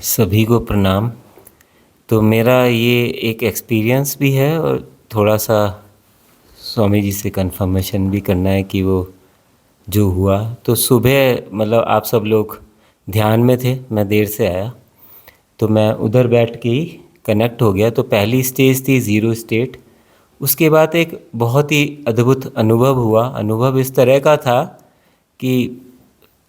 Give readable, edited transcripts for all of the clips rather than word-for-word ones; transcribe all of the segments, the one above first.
सभी को प्रणाम। तो मेरा ये एक एक्सपीरियंस भी है और थोड़ा सा स्वामी जी से कंफर्मेशन भी करना है कि वो जो हुआ। तो सुबह मतलब आप सब लोग ध्यान में थे, मैं देर से आया, तो मैं उधर बैठ के ही कनेक्ट हो गया। तो पहली स्टेज थी ज़ीरो स्टेट। उसके बाद एक बहुत ही अद्भुत अनुभव हुआ। अनुभव इस तरह का था कि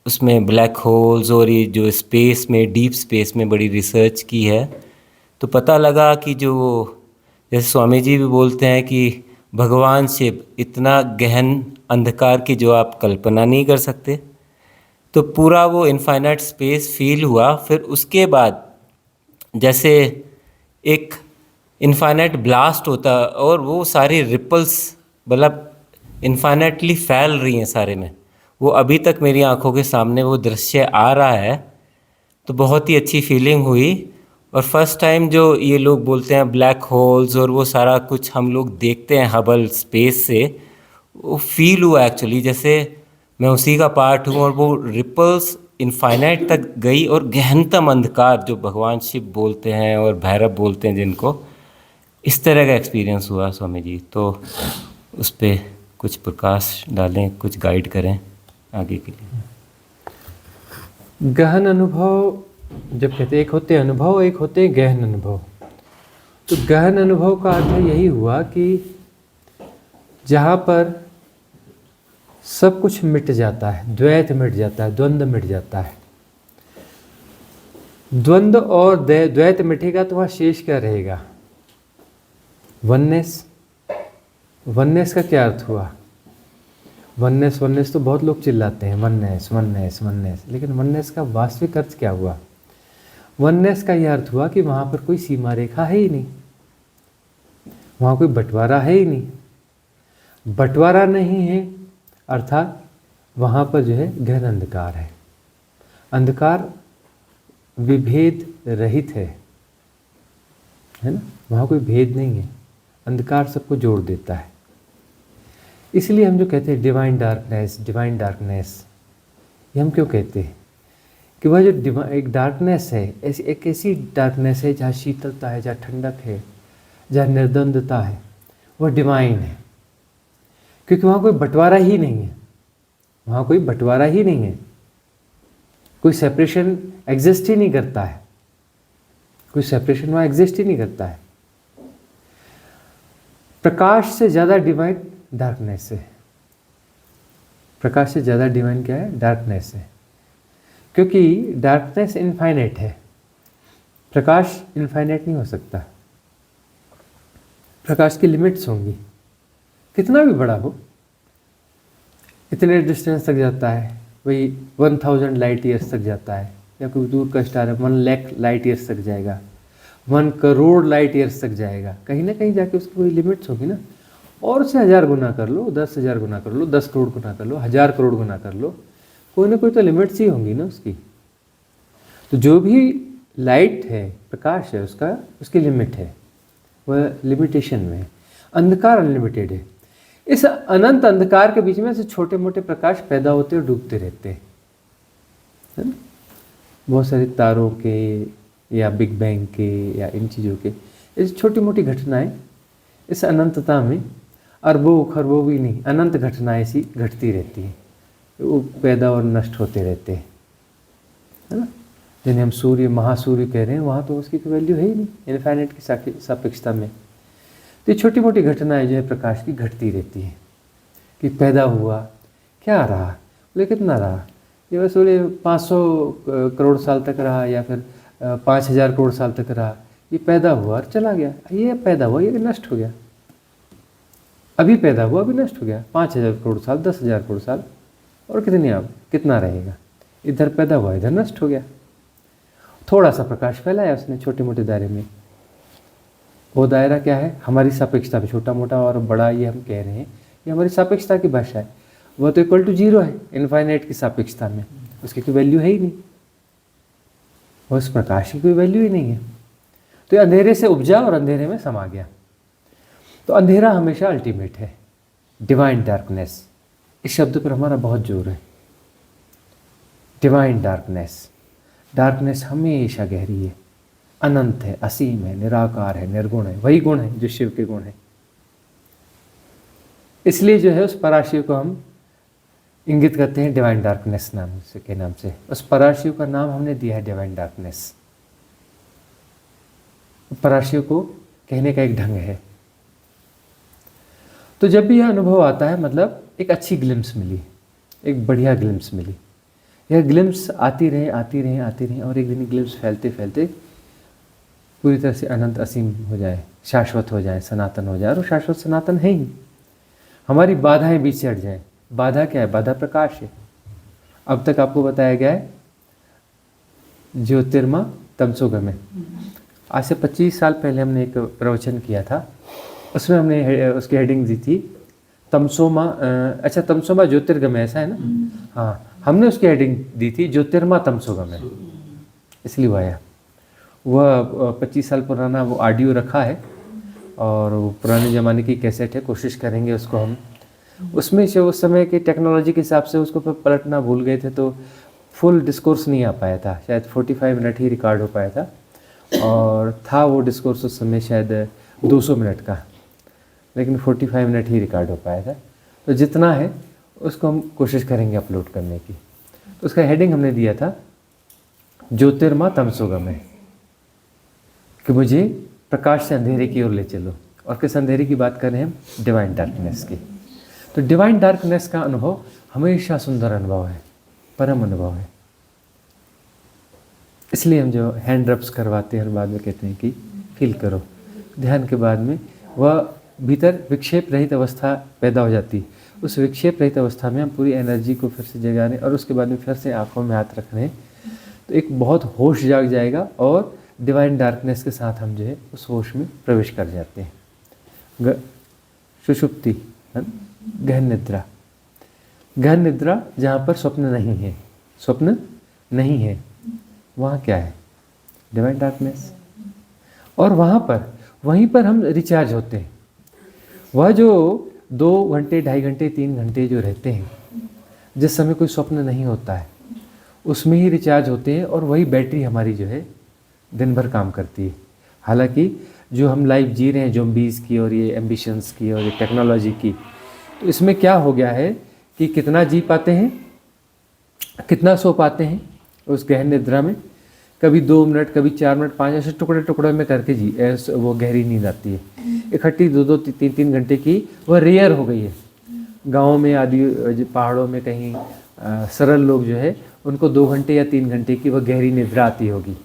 उसमें ब्लैक होल्स और ये जो स्पेस में, डीप स्पेस में बड़ी रिसर्च की है, तो पता लगा कि जो जैसे स्वामी जी भी बोलते हैं कि भगवान शिव इतना गहन अंधकार की जो आप कल्पना नहीं कर सकते। तो पूरा वो इनफाइनाइट स्पेस फील हुआ। फिर उसके बाद जैसे एक इनफाइनाइट ब्लास्ट होता और वो सारी रिपल्स मतलब इनफाइनाइटली फैल रही हैं सारे में, वो अभी तक मेरी आंखों के सामने वो दृश्य आ रहा है। तो बहुत ही अच्छी फीलिंग हुई। और फर्स्ट टाइम जो ये लोग बोलते हैं ब्लैक होल्स और वो सारा कुछ हम लोग देखते हैं हबल स्पेस से, वो फील हुआ एक्चुअली जैसे मैं उसी का पार्ट हूँ। और वो रिपल्स इनफाइनाइट तक गई और गहनतम अंधकार जो भगवान शिव बोलते हैं और भैरव बोलते हैं जिनको, इस तरह का एक्सपीरियंस हुआ स्वामी जी। तो उस पर कुछ प्रकाश डालें, कुछ गाइड करें आगे के लिए। गहन अनुभव जब कहते एक होते अनुभव, एक होते गहन अनुभव। तो गहन अनुभव का अर्थ यही हुआ कि जहाँ पर सब कुछ मिट जाता है, द्वैत मिट जाता है, द्वंद्व मिट जाता है। द्वंद्व और द्वैत मिटेगा तो वहाँ शेष क्या रहेगा? वननेस। वननेस का क्या अर्थ हुआ? वननेस वननेस तो बहुत लोग चिल्लाते हैं, वननेस वननेस वननेस, लेकिन वननेस का वास्तविक अर्थ क्या हुआ? वननेस का यह अर्थ हुआ कि वहाँ पर कोई सीमा रेखा है ही नहीं, वहाँ कोई बंटवारा है ही नहीं। बंटवारा नहीं है अर्थात वहाँ पर जो है गहन अंधकार है। अंधकार विभेद रहित है ना, वहाँ कोई भेद नहीं है। अंधकार सबको जोड़ देता है। इसलिए हम जो कहते हैं डिवाइन डार्कनेस, डिवाइन डार्कनेस, ये हम क्यों कहते हैं? कि वह जो एक डार्कनेस है, एक ऐसी डार्कनेस है जहाँ शीतलता है, जहाँ ठंडक है, जहाँ निर्द्वंदता है, वह डिवाइन है। क्योंकि वहाँ कोई बंटवारा ही नहीं है, वहाँ कोई बंटवारा ही नहीं है, कोई सेपरेशन एग्जिस्ट ही नहीं करता है, कोई सेपरेशन वहाँ एग्जिस्ट ही नहीं करता है। प्रकाश से ज़्यादा डिवाइन डार्कनेस है। प्रकाश से ज़्यादा डिवाइन क्या है? डार्कनेस है। क्योंकि डार्कनेस इनफाइनाइट है, प्रकाश इनफाइनाइट नहीं हो सकता। प्रकाश की लिमिट्स होंगी, कितना भी बड़ा हो, इतने डिस्टेंस तक जाता है, वही 1000 लाइट ईयर्स तक जाता है, या कोई दूर का स्टार है 1 लाख लाइट ईयर्स तक जाएगा, 1 करोड़ लाइट ईयर्स तक जाएगा। कहीं ना कहीं जाके उसकी कोई लिमिट्स होगी ना। और से 1000 गुना कर लो, 10,000 गुना कर लो, 10 करोड़ गुना कर लो, 1000 करोड़ गुना कर लो, कोई ना कोई तो लिमिट्स ही होंगी ना उसकी। तो जो भी लाइट है, प्रकाश है, उसका उसकी लिमिट है, वह लिमिटेशन में है। अंधकार अनलिमिटेड है। इस अनंत अंधकार के बीच में से छोटे मोटे प्रकाश पैदा होते और डूबते रहते हैं, है ना। बहुत सारे तारों के या बिग बैंग के या इन चीज़ों के, इस छोटी मोटी घटनाएं इस अनंतता में अरबों खरबों भी नहीं, अनंत घटनाएं ऐसी घटती रहती हैं, वो पैदा और नष्ट होते रहते हैं, है ना। जिन्हें हम सूर्य, महासूर्य कह रहे हैं, वहाँ तो उसकी कोई वैल्यू है ही नहीं इनफाइनाइट की सापेक्षता में। तो ये छोटी मोटी घटनाएं जो है प्रकाश की घटती रहती हैं। कि पैदा हुआ, क्या रहा, बोले कितना रहा, ये बस बोले 500 करोड़ साल तक रहा, या फिर 5000 करोड़ साल तक रहा। ये पैदा हुआ और चला गया, ये पैदा हुआ, ये नष्ट हो गया, अभी पैदा हुआ अभी नष्ट हो गया। 5000 करोड़ साल, 10,000 करोड़ साल, और कितनी अब कितना रहेगा? इधर पैदा हुआ, इधर नष्ट हो गया। थोड़ा सा प्रकाश फैलाया उसने छोटे मोटे दायरे में। वो दायरा क्या है? हमारी सापेक्षता में, छोटा मोटा और बड़ा ये हम कह रहे हैं, ये हमारी सापेक्षता की भाषा है। वह तो इक्वल टू 0 है इनफाइनाइट की सापेक्षता में, उसकी कोई वैल्यू है ही नहीं, उस प्रकाश की कोई वैल्यू ही नहीं है। तो ये अंधेरे से उपजा और अंधेरे में समा गया। तो अंधेरा हमेशा अल्टीमेट है, डिवाइन डार्कनेस, इस शब्द पर हमारा बहुत जोर है। डिवाइन डार्कनेस, डार्कनेस हमेशा गहरी है, अनंत है, असीम है, निराकार है, निर्गुण है, वही गुण है जो शिव के गुण है। इसलिए जो है उस पराशिव को हम इंगित करते हैं डिवाइन डार्कनेस नाम से के नाम से। उस पराशिव का नाम हमने दिया है डिवाइन डार्कनेस। पराशिव को कहने का एक ढंग है। तो जब भी यह अनुभव आता है, मतलब एक अच्छी ग्लिम्स मिली, एक बढ़िया ग्लिम्स मिली। यह ग्लिम्स आती रहे आती रहे आती रहे और एक दिन ग्लिम्स फैलते फैलते पूरी तरह से अनंत असीम हो जाए, शाश्वत हो जाए, सनातन हो जाए। और वो शाश्वत सनातन है ही। हमारी बाधाएं बीच से हट जाएं। बाधा क्या है? बाधा प्रकाश है। अब तक आपको बताया गया है ज्योतिर्मा तमसोगमे। आज से 25 साल पहले हमने एक प्रवचन किया था, उसमें हमने उसकी हेडिंग दी थी तमसोमा। अच्छा, तमसोमा ज्योतिर्गमय, ऐसा है ना? हाँ, हमने उसकी हेडिंग दी थी ज्योतिर्मा तमसोगमय, इसलिए वो आया। वह 25 साल पुराना वो ऑडियो रखा है और वो पुराने ज़माने की कैसेट है। कोशिश करेंगे उसको हम, उसमें से उस समय की टेक्नोलॉजी के हिसाब से उसको पलटना भूल गए थे, तो फुल डिस्कोर्स नहीं आ पाया था। शायद 45 मिनट ही रिकॉर्ड हो पाया था, और था वो डिस्कोर्स उस समय शायद 200 मिनट का, लेकिन 45 मिनट ही रिकॉर्ड हो पाया था। तो जितना है उसको हम कोशिश करेंगे अपलोड करने की। तो उसका हेडिंग हमने दिया था ज्योतिर्मा तमसोगमय, कि मुझे प्रकाश से अंधेरे की ओर ले चलो। और किस अंधेरे की बात कर रहे हैं हम? डिवाइन डार्कनेस की। तो डिवाइन डार्कनेस का अनुभव हमेशा सुंदर अनुभव है, परम अनुभव है। इसलिए हम जो हैंड रब्स करवाते हैं और बाद में कहते हैं कि फील करो। ध्यान के बाद में वह भीतर विक्षेप रहित अवस्था पैदा हो जाती है। उस विक्षेप रहित अवस्था में हम पूरी एनर्जी को फिर से जगाने और उसके बाद में फिर से आंखों में हाथ रखने, तो एक बहुत होश जाग जाएगा और डिवाइन डार्कनेस के साथ हम जो है उस होश में प्रवेश कर जाते हैं। सुषुप्ति, गहन निद्रा। गहन निद्रा जहाँ पर स्वप्न नहीं है, स्वप्न नहीं है, वहाँ क्या है? Divine darkness. और वहाँ पर, वहीं पर हम रिचार्ज होते हैं। वह जो 2 घंटे, 2.5 घंटे, 3 घंटे जो रहते हैं, जिस समय कोई स्वप्न नहीं होता है, उसमें ही रिचार्ज होते हैं और वही बैटरी हमारी जो है दिन भर काम करती है। हालांकि जो हम लाइफ जी रहे हैं ज़ॉम्बीज़ की और ये एम्बिशंस की और ये टेक्नोलॉजी की, तो इसमें क्या हो गया है कि कितना जी पाते हैं, कितना सो पाते हैं उस गहन निद्रा में। कभी 2 मिनट, कभी 4 मिनट, 5, ऐसे टुकड़े टुकड़े में करके जी वो गहरी नींद आती है। इकट्ठी 2-2, 3-3 घंटे की वह रेयर हो गई है। गाँव में आदि, पहाड़ों में कहीं सरल लोग जो है उनको 2 घंटे या 3 घंटे की वह गहरी निद्रा आती होगी।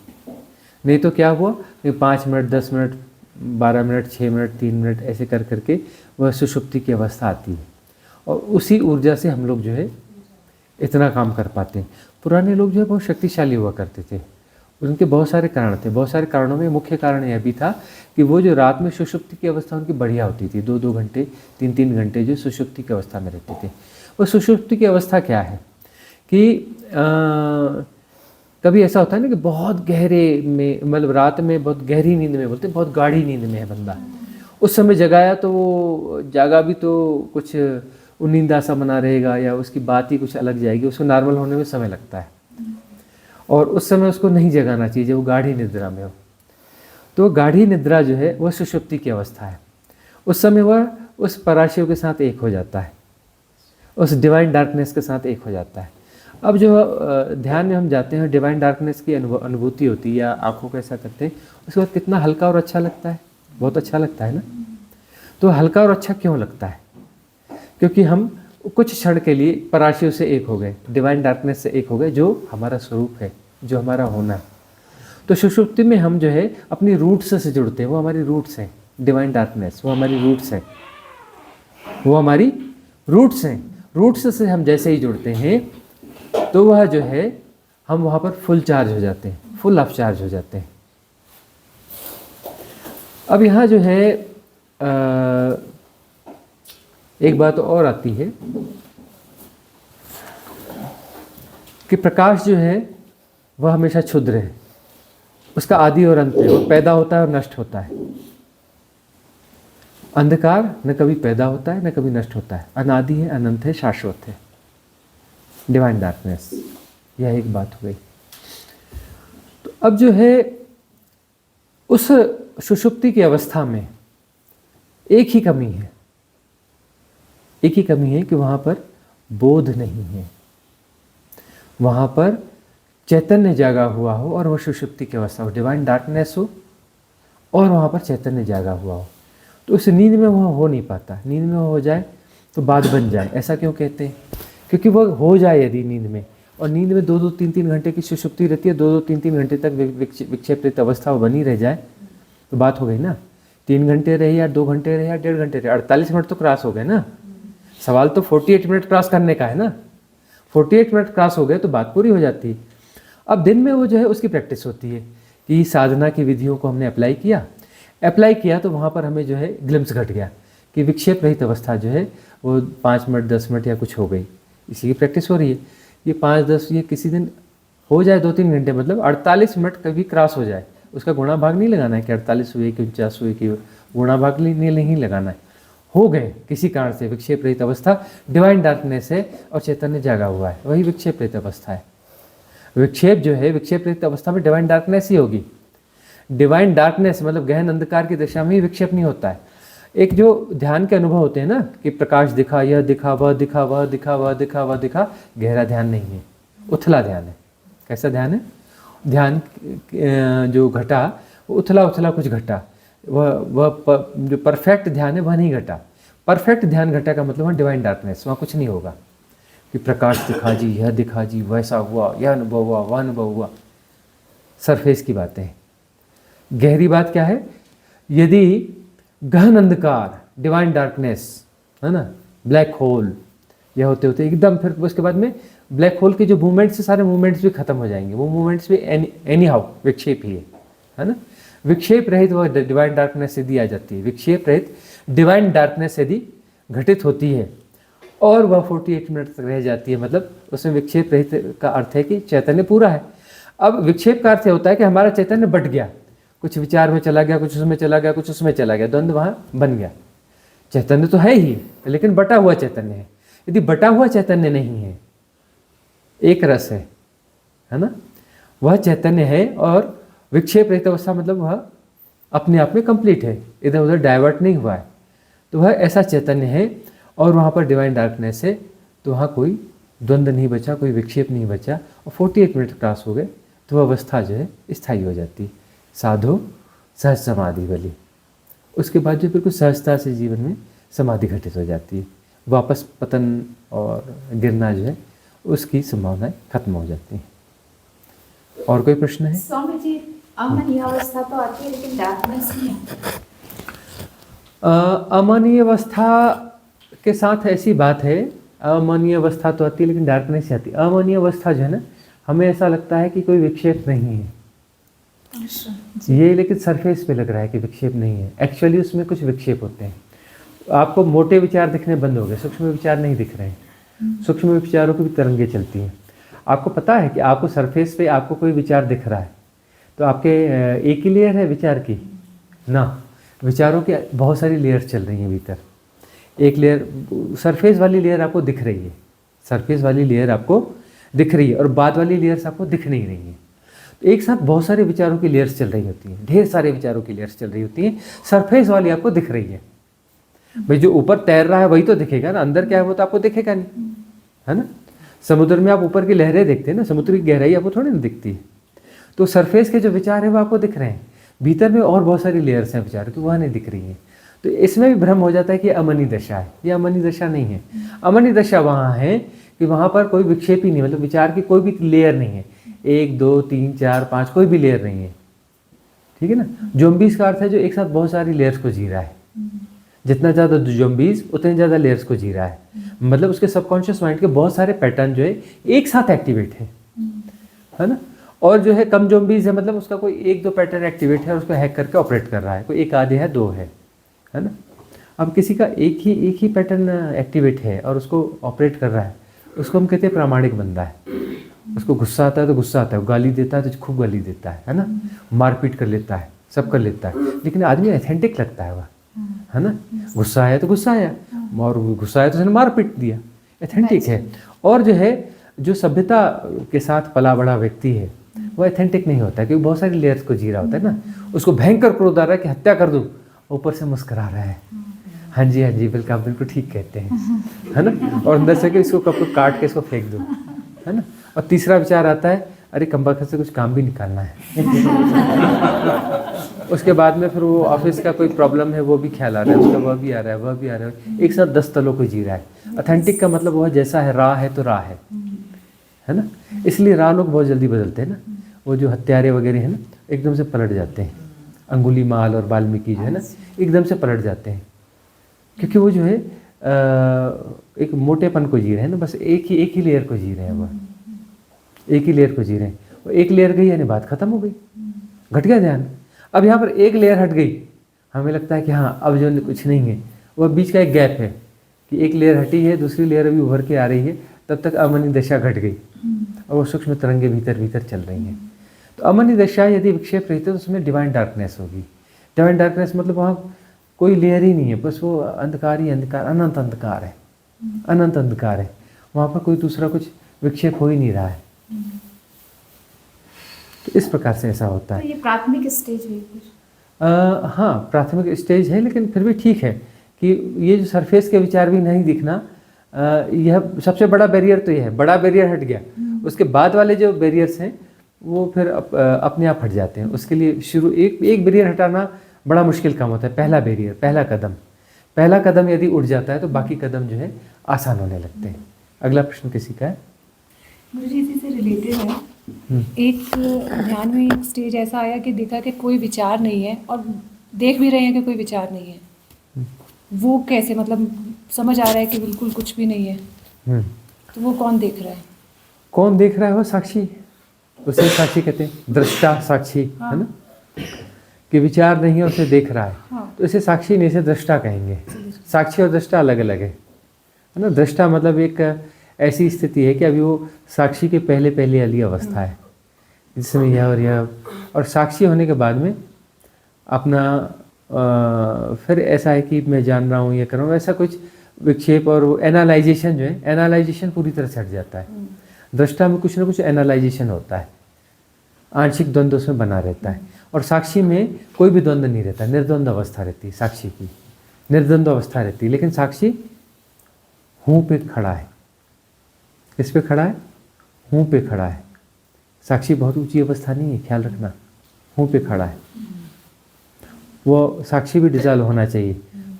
नहीं तो क्या हुआ कि 5 minute, 10 minute, 12 minute, 6 minute, 3 minute ऐसे कर करके वह सुषुप्ति की अवस्था आती है। और उसी ऊर्जा से हम लोग जो है इतना काम कर पाते हैं। पुराने लोग जो है बहुत शक्तिशाली हुआ करते थे। उनके बहुत सारे कारण थे। बहुत सारे कारणों में मुख्य कारण यह भी था कि वो जो रात में सुषुप्ति की अवस्था उनकी बढ़िया होती थी। 2-2 घंटे, 3-3 घंटे जो सुषुप्ति की अवस्था में रहते थे। वो सुषुप्ति की अवस्था क्या है कि कभी ऐसा होता है ना कि बहुत गहरे में, मतलब रात में बहुत गहरी नींद में, बोलते बहुत गाढ़ी नींद में है बंदा, उस समय जगाया तो वो जागा भी तो कुछ नींदा सा बना रहेगा या उसकी बात ही कुछ अलग जाएगी, उसको नॉर्मल होने में समय लगता है। और उस समय उसको नहीं जगाना चाहिए जब वो गाढ़ी निद्रा में हो। तो गाढ़ी निद्रा जो है वह सुषुप्ति की अवस्था है। उस समय वह उस पराशिव के साथ एक हो जाता है, उस डिवाइन डार्कनेस के साथ एक हो जाता है। अब जो ध्यान में हम जाते हैं, डिवाइन डार्कनेस की अनुभूति होती है या आंखों को ऐसा करते हैं, उसके बाद कितना हल्का और अच्छा लगता है। बहुत अच्छा लगता है ना। तो हल्का और अच्छा क्यों लगता है? क्योंकि हम कुछ क्षण के लिए पराशिव से एक हो गए, डिवाइन डार्कनेस से एक हो गए, जो हमारा स्वरूप है, जो हमारा होना है। तो सुषुप्ति में हम जो है अपनी रूट्स से जुड़ते हैं। वो हमारी रूट्स हैं, डिवाइन डार्कनेस वो हमारी रूट्स हैं, वो हमारी रूट्स हैं। रूट्स से हम जैसे ही जुड़ते हैं तो वह जो है हम वहाँ पर फुल चार्ज हो जाते हैं, फुल ऑफ चार्ज हो जाते हैं। अब यहाँ जो है एक बात और आती है कि प्रकाश जो है वह हमेशा क्षुद्र है, उसका आदि और अंत है, वो पैदा होता है और नष्ट होता है। अंधकार न कभी पैदा होता है न कभी नष्ट होता है, अनादि है, अनंत है, शाश्वत है। डिवाइन डार्कनेस, यह एक बात हो गई। अब जो है उस सुषुप्ति की अवस्था में एक ही कमी है, एक ही कमी है कि वहाँ पर बोध नहीं है, वहाँ पर चैतन्य जागा हुआ हो और वह सुषुप्ति की अवस्था हो, डिवाइन डार्कनेस हो और वहाँ पर चैतन्य जागा हुआ हो। तो उस नींद में वह हो नहीं पाता। नींद में हो जाए तो बात बन जाए, ऐसा क्यों कहते हैं? क्योंकि वह हो जाए यदि नींद में, और नींद में 2-2, 3-3 घंटे की सुषुप्ति रहती है, 2-2, 3-3 घंटे तक विक्षेप रहित अवस्था बनी रह जाए तो बात हो गई ना। 3 घंटे रहे या 2 घंटे रहे या 1.5 घंटे रहे, 48 मिनट तो क्रॉस हो गए ना। सवाल तो 48 मिनट क्रॉस करने का है ना। 48 मिनट क्रॉस हो गए तो बात पूरी हो जाती है। अब दिन में वो जो है उसकी प्रैक्टिस होती है कि साधना की विधियों को हमने अप्लाई किया तो वहाँ पर हमें जो है ग्लिम्स घट गया कि विक्षेप रहित अवस्था जो है वो 5 मिनट 10 मिनट या कुछ हो गई। इसी की प्रैक्टिस हो रही है। ये 5-10 ये किसी दिन हो जाए 2-3 घंटे, मतलब 48 मिनट कभी क्रॉस हो जाए, उसका गुणा भाग नहीं लगाना है कि 48 हुए कि 49 हुए कि गुणा भाग नहीं लगाना है। हो गए किसी कारण से विक्षेप रहित अवस्था, डिवाइन डार्कनेस है और चैतन्य जागा हुआ है, वही विक्षेप रहित अवस्था है। विक्षेप जो है विक्षेप रहित अवस्था में डिवाइन डार्कनेस ही होगी। डिवाइन डार्कनेस मतलब गहन अंधकार की दशा में ही विक्षेप नहीं होता है। एक जो ध्यान के अनुभव होते हैं ना कि प्रकाश दिखा, यह दिखा, वह दिखा, वह दिखा, वह दिखा, वह दिखा, गहरा ध्यान नहीं है, उथला ध्यान है। कैसा ध्यान है? ध्यान जो घटा वो उथला उथला कुछ घटा, वह जो परफेक्ट ध्यान है वह नहीं घटा। परफेक्ट ध्यान घटा का मतलब है डिवाइन डार्कनेस, वहाँ कुछ नहीं होगा कि प्रकाश दिखा जी, यह दिखा जी, वैसा हुआ, यह अनुभव हुआ, वह अनुभव हुआ। सरफेस की बातें हैं। गहरी बात क्या है? यदि गहन अंधकार, डिवाइन डार्कनेस है ना, ब्लैक होल, यह होते होते एकदम फिर उसके बाद में ब्लैक होल के जो मूवमेंट्स से सारे मूवमेंट्स भी खत्म हो जाएंगे। वो मूवमेंट्स भी एनी हाउ विक्षेप ही है ना। विक्षेप रहित वह डिवाइन डार्कनेस यदि आ जाती है, विक्षेप रहित डिवाइन डार्कनेस यदि घटित होती है और वह 48 मिनट तक रह जाती है, मतलब उसमें विक्षेप रहित का अर्थ है कि चैतन्य पूरा है। अब विक्षेप का अर्थ होता है कि हमारा चैतन्य बट गया, कुछ विचार में चला गया, कुछ उसमें चला गया, कुछ उसमें चला गया, द्वंद्व वहाँ बन गया। चैतन्य तो है ही लेकिन बटा हुआ चैतन्य है। यदि बटा हुआ चैतन्य नहीं है, एक रस है ना, वह चैतन्य है और विक्षेप रहित अवस्था मतलब वह अपने आप में कंप्लीट है, इधर उधर डाइवर्ट नहीं हुआ है, तो वह ऐसा चैतन्य है और वहाँ पर डिवाइन डार्कनेस है, तो वहाँ कोई द्वंद्व नहीं बचा, कोई विक्षेप नहीं बचा और 48 मिनट क्रॉस हो गए तो वह अवस्था जो है स्थायी हो जाती है, साधो सहज समाधि वाली। उसके बाद जो बिल्कुल सहजता से जीवन में समाधि घटित हो जाती है, वापस पतन और गिरना जो है उसकी संभावनाएं खत्म हो जाती हैं। और कोई प्रश्न है? स्वामी जी, अमनीय अवस्था तो आती है लेकिन डार्कनेस नहीं आती। अमनीय अवस्था के साथ ऐसी बात है, अमनीय अवस्था तो आती है लेकिन डार्कनेस आती है। अमनीय अवस्था जो है ना, हमें ऐसा लगता है कि कोई विक्षेप नहीं है, ये लेकिन सरफेस पे लग रहा है कि विक्षेप नहीं है, एक्चुअली उसमें कुछ विक्षेप होते हैं। आपको मोटे विचार दिखने बंद हो गए, सूक्ष्म विचार नहीं दिख रहे हैं, सूक्ष्म विचारों की भी तरंगें चलती हैं। आपको पता है कि आपको सरफेस पे आपको कोई विचार दिख रहा है तो आपके एक ही लेयर है विचार की ना, विचारों की बहुत सारी लेयर्स चल रही हैं भीतर। एक लेयर सरफेस वाली लेयर आपको दिख रही है, सरफेस वाली लेयर आपको दिख रही है और बाद वाली लेयर्स आपको दिख नहीं रही है। तो एक साथ बहुत सारे विचारों की लेयर्स चल रही होती हैं, ढेर सारे विचारों की लेयर्स चल रही होती हैं, सरफेस वाली आपको दिख रही है। भाई जो ऊपर तैर रहा है वही तो दिखेगा ना, अंदर क्या है वो तो आपको दिखेगा नहीं, है ना। समुद्र में आप ऊपर की लहरें देखते हैं ना, समुद्र की गहराई आपको थोड़ी ना दिखती है। तो सरफेस के जो विचार है वो आपको दिख रहे हैं, भीतर में और बहुत सारी लेयर्स हैं विचार की, वह नहीं दिख रही हैं। तो इसमें भी भ्रम हो जाता है कि अमनी दशा है, ये अमनी दशा नहीं है। अमनी दशा वहाँ है कि वहाँ पर कोई विक्षेप ही नहीं, मतलब विचार की कोई भी लेयर नहीं है, 1 2 3 4 5 कोई भी लेयर नहीं है, ठीक है ना। ज़ॉम्बीज़ का अर्थ है जो एक साथ बहुत सारी लेयर्स को जी रहा है, जितना ज़्यादा ज़ॉम्बीज़ उतने ज़्यादा लेयर्स को जी रहा है, मतलब उसके सबकॉन्शियस माइंड के बहुत सारे पैटर्न जो है एक साथ एक्टिवेट है ना। और जो है कम ज़ॉम्बीज़ है, मतलब उसका कोई 1-2 पैटर्न एक्टिवेट है और उसको हैक करके ऑपरेट कर रहा है, कोई 1 आधे है 2 है ना। अब किसी का एक ही पैटर्न एक्टिवेट है और उसको ऑपरेट कर रहा है, उसको हम कहते हैं प्रामाणिक बंदा है। उसको गुस्सा आता है तो गुस्सा आता है, गाली देता है तो खूब गाली देता है ना, मारपीट कर लेता है, सब कर लेता है, लेकिन आदमी एथेंटिक लगता है वह, है ना। गुस्सा आया तो गुस्सा आया, और गुस्सा आया तो उसने मार पीट दिया, एथेंटिक है। और जो है जो सभ्यता के साथ पला बड़ा व्यक्ति है वो ऑथेंटिक नहीं होता है, क्योंकि बहुत सारी लेयर्स को जी रहा होता है ना। उसको भयंकर क्रोध आ रहा है कि हत्या कर दूं, ऊपर से मुस्कुरा रहा है, हाँ जी बिल्कुल, आप बिल्कुल ठीक कहते हैं, है ना। और अंदर से कि इसको कब को काट के इसको फेंक दूं, है ना। और तीसरा विचार आता है, अरे कमबख्त से कुछ काम भी निकालना है। उसके बाद में फिर वो ऑफिस का कोई प्रॉब्लम है वो भी ख्याल आ रहा है, उसका वह भी आ रहा है, वह भी आ रहा है, एक साथ 10 तलों को जी रहा है। ऑथेंटिक का मतलब वह जैसा है, राह है तो राह है ना। इसलिए राह लोग बहुत जल्दी बदलते हैं ना। वो जो हत्यारे वगैरह हैं ना, एकदम से पलट जाते हैं। अंगुलीमाल और वाल्मीकि जो है ना, एकदम से पलट जाते हैं, क्योंकि वो जो है एक मोटेपन को जी रहे हैं ना, बस एक ही लेयर को जी रहे हैं, वो एक ही लेयर को जी रहे हैं। वो एक लेयर गई यानी बात खत्म हो गई, घट गया ध्यान। अब यहाँ पर एक लेयर हट गई, हमें लगता है कि हाँ अब जो कुछ नहीं है, वह बीच का एक गैप है कि एक लेयर हटी है, दूसरी लेयर अभी उभर के आ रही है, तब तक अमनी दशा घट गई और वो सूक्ष्म तरंगे भीतर भीतर चल रही हैं। तो अमनी दशा यदि विक्षेप रहती है तो उसमें डिवाइन डार्कनेस होगी। डिवाइन डार्कनेस मतलब वहाँ कोई लेयर ही नहीं है, बस वो अंधकार ही अंधकार, अनंत अंधकार है, अनंत अंधकार है। वहाँ पर कोई दूसरा कुछ विक्षेप हो ही नहीं रहा है। तो इस प्रकार से ऐसा होता है। तो ये प्राथमिक स्टेज है कुछ? हाँ, प्राथमिक स्टेज है, लेकिन फिर भी ठीक है कि ये जो सरफेस के विचार भी नहीं दिखना, यह सबसे बड़ा बैरियर तो यह है। बड़ा बैरियर हट गया, उसके बाद वाले जो बैरियर्स हैं वो फिर अपने आप हट जाते हैं। उसके लिए शुरू एक बैरियर हटाना बड़ा मुश्किल काम होता है। पहला बैरियर, पहला कदम यदि उठ जाता है तो बाकी कदम जो है आसान होने लगते हैं। अगला प्रश्न किसी का है? मुझे इसी से रिलेटेड है। एक ध्यान में एक स्टेज ऐसा आया कि देखा कि कोई विचार नहीं है और देख भी रहे हैं कि कोई विचार नहीं है। वो कैसे, मतलब समझ आ रहा है कि बिल्कुल कुछ भी नहीं है, तो वो कौन देख रहा है? कौन देख रहा है? वो साक्षी, उसे साक्षी कहते हैं, दृष्टा साक्षी, है ना। कि विचार नहीं है, उसे देख रहा है, तो इसे साक्षी नहीं, इसे दृष्टा कहेंगे। साक्षी और दृष्टा अलग अलग है ना। दृष्टा मतलब एक ऐसी स्थिति है कि अभी वो साक्षी के पहले वाली अवस्था है, जिसमें यह और साक्षी होने के बाद में अपना फिर ऐसा है कि मैं जान रहा हूँ, ये कर रहा हूँ, ऐसा कुछ विक्षेप और वो एनालाइजेशन जो है, एनालाइजेशन पूरी तरह से हट जाता है। दृष्टा में कुछ ना कुछ एनालाइजेशन होता है, आंशिक द्वंद्व उसमें बना रहता है। और साक्षी में कोई भी द्वंद्व नहीं रहता, निर्द्वंद्व अवस्था रहती है साक्षी की, निर्द्वंद्व अवस्था रहती है। लेकिन साक्षी हूँ पे खड़ा है। किस पे खड़ा है? हूँ पे खड़ा है। साक्षी बहुत ऊंची अवस्था नहीं है, ख्याल रखना, हूँ पे खड़ा है। वो साक्षी भी डिजॉल्व होना चाहिए,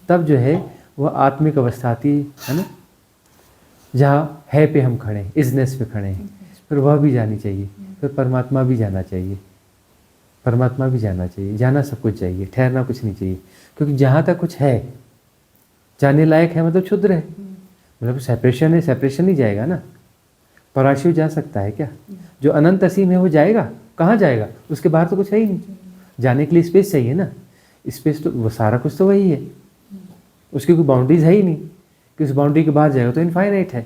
तब जो है वह आत्मिक अवस्था आती है ना, जहाँ है पे हम खड़े हैं, इजनेस पे खड़े हैं। फिर वह भी जानी चाहिए, फिर परमात्मा भी जाना चाहिए, परमात्मा भी जाना चाहिए। जाना सब कुछ चाहिए, ठहरना कुछ नहीं चाहिए, क्योंकि जहाँ तक कुछ है, जाने लायक है मतलब क्षुद्र है, मतलब सेपरेशन है, सेपरेशन नहीं जाएगा ना। पराशिव जा सकता है क्या? जो अनंत असीम है वो जाएगा, कहाँ जाएगा? उसके बाहर तो कुछ है ही नहीं। जाने के लिए स्पेस चाहिए ना, स्पेस तो वो सारा कुछ तो वही है, उसकी कोई बाउंड्रीज है ही नहीं कि उस बाउंड्री के बाहर जाएगा। तो इनफाइनाइट है,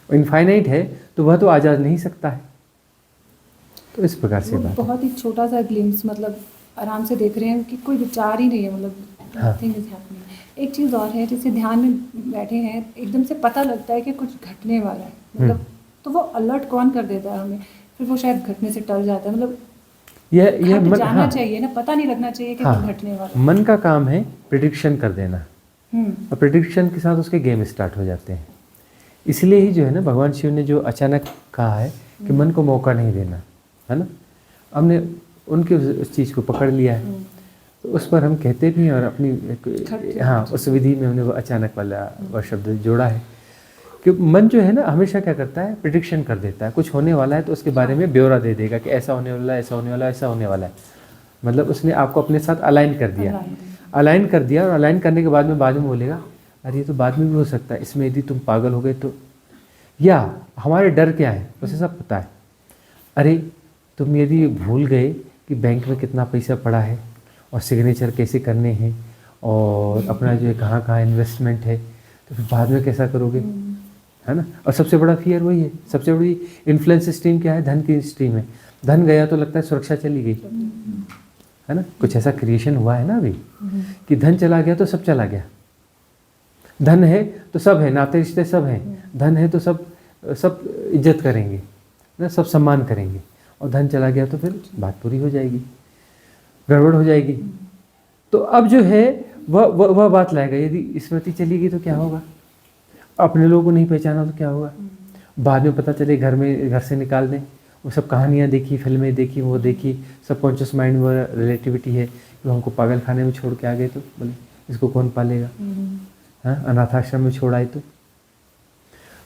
इनफाइनाइट है तो वह तो आज़ाद नहीं सकता है। तो इस प्रकार से बात बहुत ही छोटा सा ग्लिम्स, मतलब आराम से देख रहे हैं कि कोई विचार ही नहीं है, मतलब नथिंग इज हैपनिंग। एक चीज़ और है, जैसे ध्यान में बैठे हैं, एकदम से पता लगता है कि कुछ घटने वाला है, मतलब तो वो अलर्ट कौन कर देता है हमें, फिर वो शायद घटने से टल जाता है। मतलब यह मन जाना चाहिए ना, पता नहीं लगना चाहिए कि कुछ घटने वाला है। मन का काम है प्रिडिक्शन कर देना, और प्रिडिक्शन के साथ उसके गेम स्टार्ट हो जाते हैं। इसलिए ही जो है ना, भगवान शिव ने जो अचानक कहा है कि मन को मौका नहीं देना, है ना। हमने उनके उस चीज़ को पकड़ लिया है, तो उस पर हम कहते भी हैं और अपनी हाँ उस विधि में हमने वो अचानक वाला वह शब्द जोड़ा है कि मन जो है ना हमेशा क्या करता है, प्रिडिक्शन कर देता है। कुछ होने वाला है तो उसके बारे में ब्यौरा दे देगा कि ऐसा होने वाला है, ऐसा होने वाला है, ऐसा होने वाला है। मतलब उसने आपको अपने साथ अलाइन कर दिया, अलाइन कर दिया, और अलाइन करने के बाद में बोलेगा अरे ये तो बाद में भी हो सकता है, इसमें यदि तुम पागल हो गए तो। या हमारे डर क्या है उसे सब पता है। अरे तुम यदि भूल गए कि बैंक में कितना पैसा पड़ा है और सिग्नेचर कैसे करने हैं और अपना जो है कहाँ कहाँ इन्वेस्टमेंट है, तो फिर बाद में कैसा करोगे, है ना। और सबसे बड़ा फियर वही है, सबसे बड़ी इन्फ्लुएंस स्ट्रीम क्या है? धन की स्ट्रीम है। धन गया तो लगता है सुरक्षा चली गई, है ना। कुछ ऐसा क्रिएशन हुआ है ना अभी कि धन चला गया तो सब चला गया। धन है तो सब है, नाते रिश्ते सब हैं। धन है तो सब इज्जत करेंगे ना, सब सम्मान करेंगे। और धन चला गया तो फिर बात पूरी हो जाएगी, गड़बड़ हो जाएगी। तो अब जो है वह बात लाएगा। यदि स्मृति चली गई तो क्या होगा, अपने लोगों को नहीं पहचाना तो क्या होगा, बाद में पता चले घर से निकाल दें। वो सब कहानियाँ देखी, फिल्में देखी, वो देखी, सबकॉन्शियस माइंड में रिलेटिविटी है कि हमको पागल खाने में छोड़ के आ गए तो बोले इसको कौन पालेगा, हाँ, अनाथ आश्रम में छोड़ आए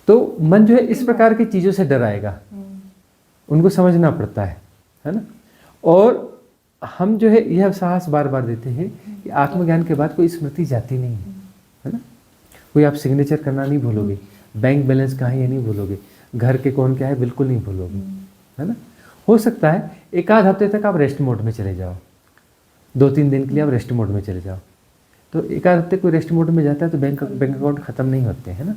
तो मन जो है इस प्रकार की चीज़ों से डराएगा। उनको समझना पड़ता है ना। और हम जो है यह साहस बार बार देते हैं कि आत्मज्ञान के बाद कोई स्मृति जाती नहीं है ना। कोई आप सिग्नेचर करना नहीं भूलोगे, बैंक बैलेंस कहाँ है ये नहीं भूलोगे, घर के कौन क्या है बिल्कुल नहीं भूलोगे, है ना। हो सकता है एक आध हफ्ते तक आप रेस्ट मोड में चले जाओ, 2-3 दिन के लिए आप रेस्ट मोड में चले जाओ। तो एक आध हफ्ते कोई रेस्ट मोड में जाता है तो बैंक अकाउंट ख़त्म नहीं होते, है ना।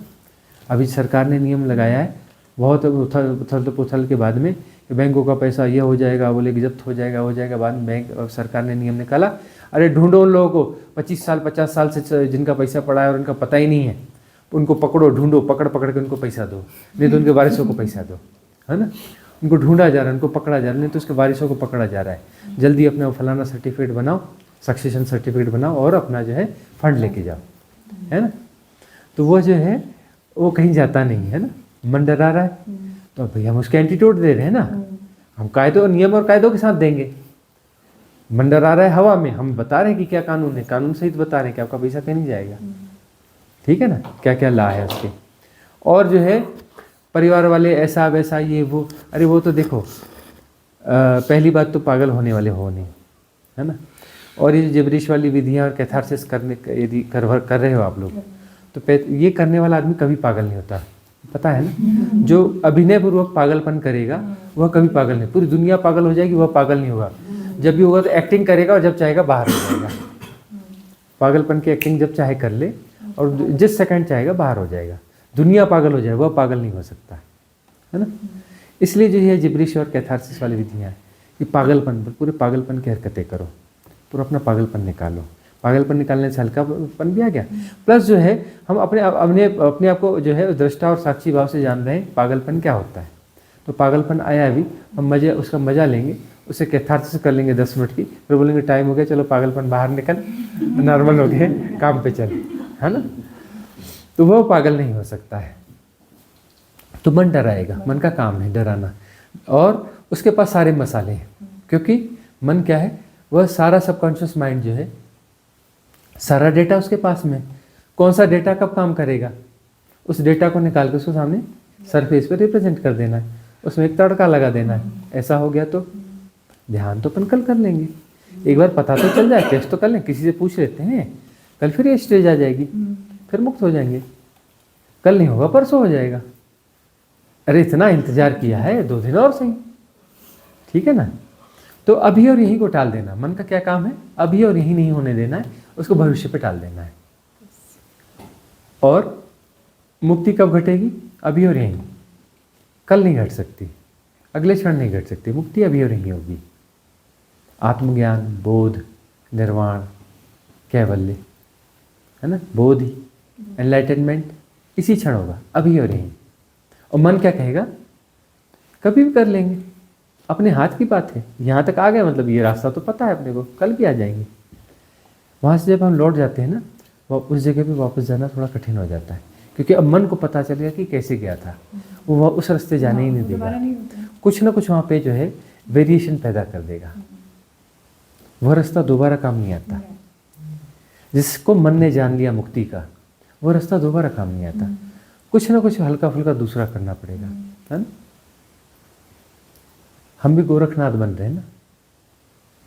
अभी सरकार ने नियम लगाया है बहुत उथल पुथल के बाद में कि बैंकों का पैसा ये हो जाएगा, बोले कि जब्त हो जाएगा। बाद में बैंक और सरकार ने नियम निकाला, अरे ढूंढो उन लोगों को 25 साल 50 साल से जिनका पैसा पड़ा है और उनका पता ही नहीं है, उनको पकड़ो, ढूंढो, पकड़ के उनको पैसा दो, नहीं तो उनके वारिसों को पैसा दो, है ना। उनको ढूंढा जा रहा है, उनको पकड़ा जा रहा है, नहीं तो उसके वारिसों को पकड़ा जा रहा है। जल्दी अपना फलाना सर्टिफिकेट बनाओ, सक्सेशन सर्टिफिकेट बनाओ और अपना जो है फंड लेके जाओ, है ना। तो वो जो है वो कहीं जाता नहीं है ना, मन डरा रहा है तो भैया हम उसके एंटीटोड दे रहे हैं ना, हम कायदों नियम और कायदों के साथ देंगे। मन डरा रहा है हवा में, हम बता रहे हैं कि क्या कानून है, कानून सहित बता रहे हैं कि आपका पैसा कहीं नहीं जाएगा, ठीक है ना, क्या क्या ला है उसके। और जो है परिवार वाले ऐसा वैसा ये वो, अरे वो तो देखो पहली बात तो पागल होने वाले हो नहीं, है ना। और ये जिब्रिश वाली विधियाँ और कैथारसिस करने यदि कर रहे हो आप लोग तो ये करने वाला आदमी कभी पागल नहीं होता, पता है ना। जो अभिनय पूर्वक पागलपन करेगा वह कभी पागल नहीं, पूरी दुनिया पागल हो जाएगी, वह पागल नहीं होगा। जब भी होगा तो एक्टिंग करेगा और जब चाहेगा बाहर हो जाएगा। पागलपन की एक्टिंग जब चाहे कर ले और जिस सेकंड चाहेगा बाहर हो जाएगा। दुनिया पागल हो जाए, वह पागल नहीं हो सकता, है ना। इसलिए जो है जिब्रिश और कैथारसिस वाली विधियाँ हैं कि पागलपन पर पूरे पागलपन की हरकतें करो, पूरा अपना पागलपन निकालो। पागलपन निकालने से हल्कापन भी आ गया, प्लस जो है हम अपने आप को जो है दृष्टा और साक्षी भाव से जान रहे हैं पागलपन क्या होता है। तो पागलपन आया अभी, हम उसका मजा लेंगे, उसे कैथारसिस कर लेंगे 10 मिनट की, फिर बोलेंगे टाइम हो गया, चलो पागलपन बाहर निकल, नॉर्मल हो गए, काम पे चल, है ना। तो वो पागल नहीं हो सकता है। तो मन डराएगा, मन का काम है डराना, और उसके पास सारे मसाले हैं, क्योंकि मन क्या है, वह सारा सबकॉन्शियस माइंड जो है, सारा डेटा उसके पास में। कौन सा डेटा कब काम करेगा, उस डेटा को निकाल के उसको सामने सरफेस पे रिप्रेजेंट कर देना है, उसमें एक तड़का लगा देना है। ऐसा हो गया तो ध्यान तो अपन कल कर लेंगे, एक बार पता तो चल जाए, टेस्ट तो कर लें, किसी से पूछ लेते हैं, कल फिर ये स्टेज आ जाएगी, फिर मुक्त हो जाएंगे। कल नहीं होगा परसों हो जाएगा। अरे इतना इंतजार किया है, 2 दिन और सही, ठीक है ना। तो अभी और यहीं को टाल देना, मन का क्या काम है, अभी और यहीं नहीं होने देना है, उसको भविष्य पे टाल देना है। और मुक्ति कब घटेगी, अभी और यहीं, कल नहीं घट सकती, अगले क्षण नहीं घट सकती, मुक्ति अभी और यहीं होगी। आत्मज्ञान, बोध, निर्वाण, कैवल्य, है ना, बोधि, एनलाइटनमेंट इसी क्षण होगा, अभी और यहीं। और मन क्या कहेगा, कभी भी कर लेंगे, अपने हाथ की बात है, यहाँ तक आ गए मतलब ये रास्ता तो पता है अपने को, कल भी आ जाएंगे। वहाँ से जब हम लौट जाते हैं ना, वो उस जगह पे वापस जाना थोड़ा कठिन हो जाता है, क्योंकि अब मन को पता चल गया कि कैसे गया था, वो उस रास्ते जाने ही नहीं देगा, कुछ ना कुछ वहाँ पे जो है वेरिएशन पैदा कर देगा, वह रास्ता दोबारा काम नहीं आता। जिसको मन ने जान लिया मुक्ति का, वो रास्ता दोबारा काम नहीं आता, कुछ ना कुछ हल्का फुल्का दूसरा करना पड़ेगा, है ना। हम भी गोरखनाथ बन रहे हैं ना,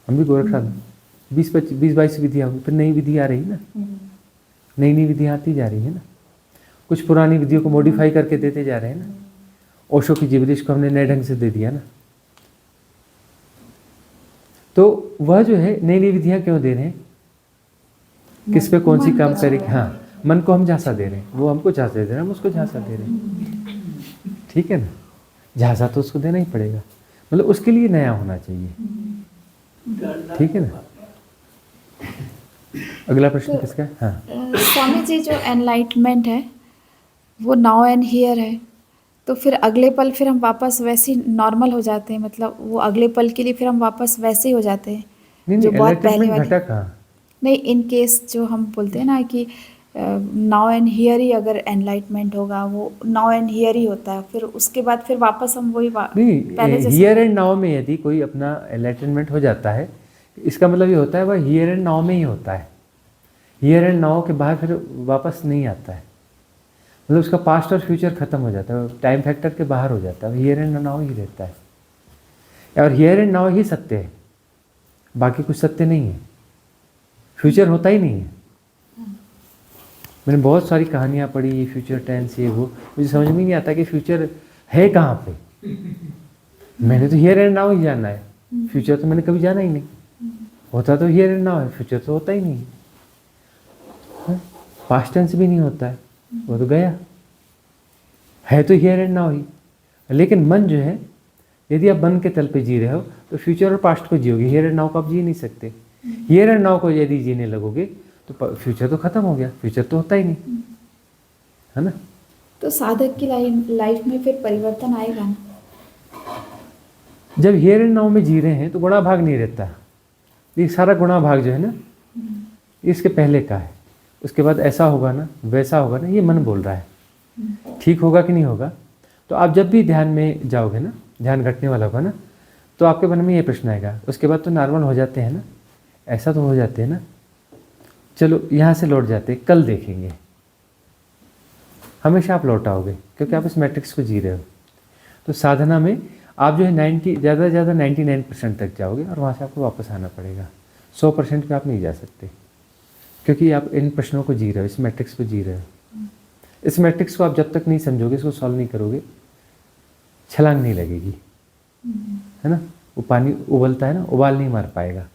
हम भी गोरखनाथ, 20-22 विधियाँ, फिर नई विधि आ रही ना, नई विधियाँ आती जा रही है ना, कुछ पुरानी विधियों को मॉडिफाई करके देते जा रहे हैं ना। ओशो की जिब्रिश को हमने नए ढंग से दे दिया ना। तो वह जो है नई विधियाँ क्यों दे रहे हैं, किस पे कौन सी काम करेगी, हाँ, मन को हम झांसा दे रहे हैं, वो हमको झांसा दे रहे हैं, हम उसको झांसा दे रहे हैं, ठीक है ना। झांसा तो उसको देना ही पड़ेगा, मतलब उसके लिए नया होना चाहिए, ठीक है ना। अगला प्रश्न किसका है? हाँ स्वामी जी, जो एनलाइटमेंट है वो नाउ एंड हियर है, तो फिर अगले पल फिर हम वापस वैसे ही नॉर्मल हो जाते हैं, मतलब वो अगले पल के लिए फिर हम वापस वैसे ही हो जाते हैं नहीं जो नहीं, बहुत पहले एनलाइटनमेंट वाले। घटा कहाँ। नहीं, इन केस जो हम बोलते हैं ना कि नाउ एंड हियर ही अगर एनलाइटमेंट होगा, वो नाउ एंड हियर ही होता है, फिर उसके बाद फिर वापस हम वही नहीं, पहले जैसे। हियर एंड नाउ में यदि कोई अपना एनलाइटनमेंट हो जाता है, इसका मतलब ये होता है वह हियर एंड नाउ में ही होता है। हियर एंड नाउ के बाहर फिर वापस नहीं आता है, मतलब उसका पास्ट और फ्यूचर खत्म हो जाता है, टाइम फैक्टर के बाहर हो जाता है, हियर एंड नाउ ही रहता है। और हियर एंड नाउ ही सत्य है, बाकी कुछ सत्य नहीं है, फ्यूचर होता ही नहीं है। मैंने बहुत सारी कहानियाँ पढ़ी, फ्यूचर टेंस ये वो, मुझे समझ में नहीं आता कि फ्यूचर है कहाँ पे। मैंने तो हियर एंड नाउ ही जाना है, फ्यूचर तो मैंने कभी जाना ही नहीं। होता तो हियर एंड नाउ है, फ्यूचर तो होता ही नहीं है। पास्ट टेंस भी नहीं होता है, वो तो गया है, तो हियर एंड नाउ ही। लेकिन मन जो है, यदि आप मन के तल पे जी रहे हो तो फ्यूचर और पास्ट को जियोगे, हियर एंड नाउ को आप जी नहीं सकते। हियर एंड नाउ को यदि जीने लगोगे तो फ्यूचर तो खत्म हो गया, फ्यूचर तो होता ही नहीं है ना। तो साधक की लाइफ में फिर परिवर्तन आएगा ना। जब हियर एंड नाउ में जी रहे हैं तो गुणा भाग नहीं रहता। ये सारा गुणा भाग जो है ना, इसके पहले का है, उसके बाद ऐसा होगा ना, वैसा होगा ना, ये मन बोल रहा है। ठीक होगा कि नहीं होगा। तो आप जब भी ध्यान में जाओगे ना, ध्यान घटने वाला होगा ना, तो आपके मन में ये प्रश्न आएगा, उसके बाद तो नॉर्मल हो जाते हैं ना, ऐसा तो हो जाते हैं ना, चलो यहाँ से लौट जाते, कल देखेंगे। हमेशा आप लौट आओगे क्योंकि आप इस मैट्रिक्स को जी रहे हो। तो साधना में आप जो है 90 ज़्यादा से ज़्यादा 99% तक जाओगे और वहाँ से आपको वापस आना पड़ेगा। 100% पे आप नहीं जा सकते क्योंकि आप इन प्रश्नों को जी रहे हो, इस मैट्रिक्स को जी रहे हो। इस मैट्रिक्स को आप जब तक नहीं समझोगे, इसको सॉल्व नहीं करोगे, छलांग नहीं लगेगी, है ना। वो पानी उबलता है ना, उबाल नहीं मार पाएगा।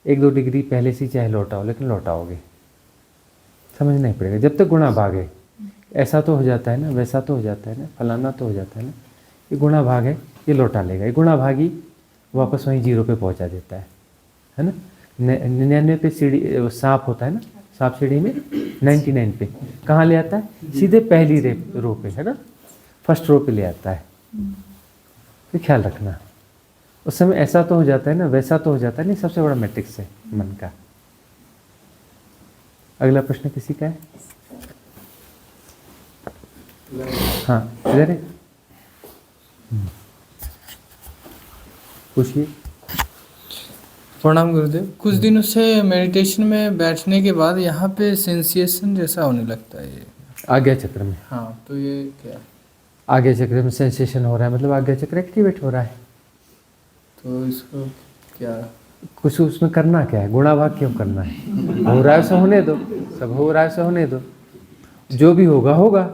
1-2 डिग्री पहले से चाहे लौटाओ, लेकिन लौटाओगे, समझना ही पड़ेगा। जब तक गुणा भाग है, ऐसा तो हो जाता है ना, वैसा तो हो जाता है ना, फलाना तो हो जाता है ना, ये गुणा भाग है, ये लौटा लेगा। ये गुणा भाग ही वापस वहीं 0 पे पहुंचा देता है ना। 99 पे सीढ़ी सांप होता है ना, सांप सीढ़ी में 99 पे कहाँ ले आता है, सीधे पहली रो पे, है ना, फर्स्ट रो पे ले आता है। तो ख्याल रखना, उस समय ऐसा तो हो जाता है ना, वैसा तो हो जाता है नहीं, सबसे बड़ा मैट्रिक्स है मन का। अगला प्रश्न किसी का है? हाँ, इधर है, पूछिए। प्रणाम गुरुदेव। कुछ दिनों से मेडिटेशन में बैठने के बाद यहाँ पे सेंसेशन जैसा होने लगता है ये। आज्ञा चक्र में। हाँ, तो ये क्या? आज्ञा चक्र में सेंसेशन हो रहा है, मतलब आज्ञा चक्र एक्टिवेट हो रहा है। तो इसको क्या कुछ उसमें करना क्या है, गुणा भाग क्यों करना है? हो रहा है उसे होने दो, सब हो रहा है उसे होने दो, जो भी होगा होगा।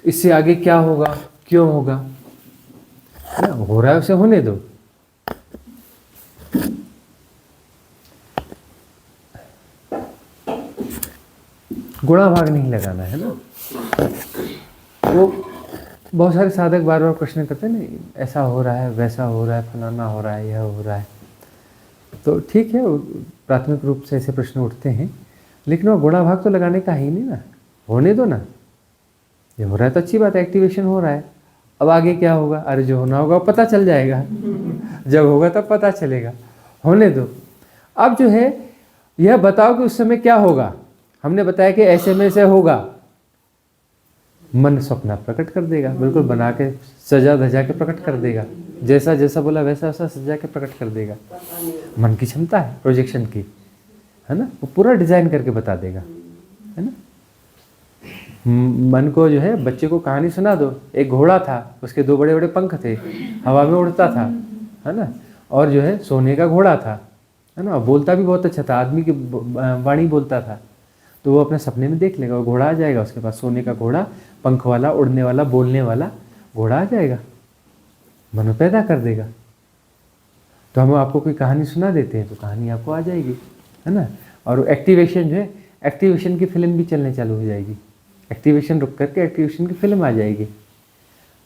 इससे आगे क्या होगा, क्यों होगा, हो रहा है उसे होने दो। गुणा भाग नहीं लगाना है ना। वो बहुत सारे साधक बार बार प्रश्न करते हैं ना, ऐसा हो रहा है, वैसा हो रहा है, फलाना हो रहा है, यह हो रहा है। तो ठीक है, प्राथमिक रूप से ऐसे प्रश्न उठते हैं, लेकिन वो गुणा भाग तो लगाने का ही नहीं ना, होने दो ना। ये हो रहा है तो अच्छी बात है, एक्टिवेशन हो रहा है। अब आगे क्या होगा, अरे जो होना होगा पता चल जाएगा, जब होगा तब पता चलेगा, होने दो। अब जो है यह बताओ कि उस समय क्या होगा। हमने बताया कि ऐसे में से होगा, मन स्वप्न प्रकट कर देगा, बिल्कुल बना के सजा धजा के प्रकट कर देगा, जैसा जैसा बोला वैसा वैसा सजा के प्रकट कर देगा। मन की क्षमता है प्रोजेक्शन की, है ना, वो पूरा डिजाइन करके बता देगा, है ना। मन को जो है, बच्चे को कहानी सुना दो, एक घोड़ा था, उसके 2 बड़े बड़े पंख थे, हवा में उड़ता था, है ना, और जो है सोने का घोड़ा था, है ना, बोलता भी बहुत अच्छा था, आदमी की वाणी बोलता था। तो वो अपने सपने में देख लेगा, वो घोड़ा आ जाएगा उसके पास, सोने का घोड़ा, पंख वाला, उड़ने वाला, बोलने वाला घोड़ा आ जाएगा, मन पैदा कर देगा। तो हम आपको कोई कहानी सुना देते हैं तो कहानी आपको आ जाएगी, है ना। और एक्टिवेशन जो है, एक्टिवेशन की फिल्म भी चलने चालू हो जाएगी, एक्टिवेशन रुक करके एक्टिवेशन की फिल्म आ जाएगी।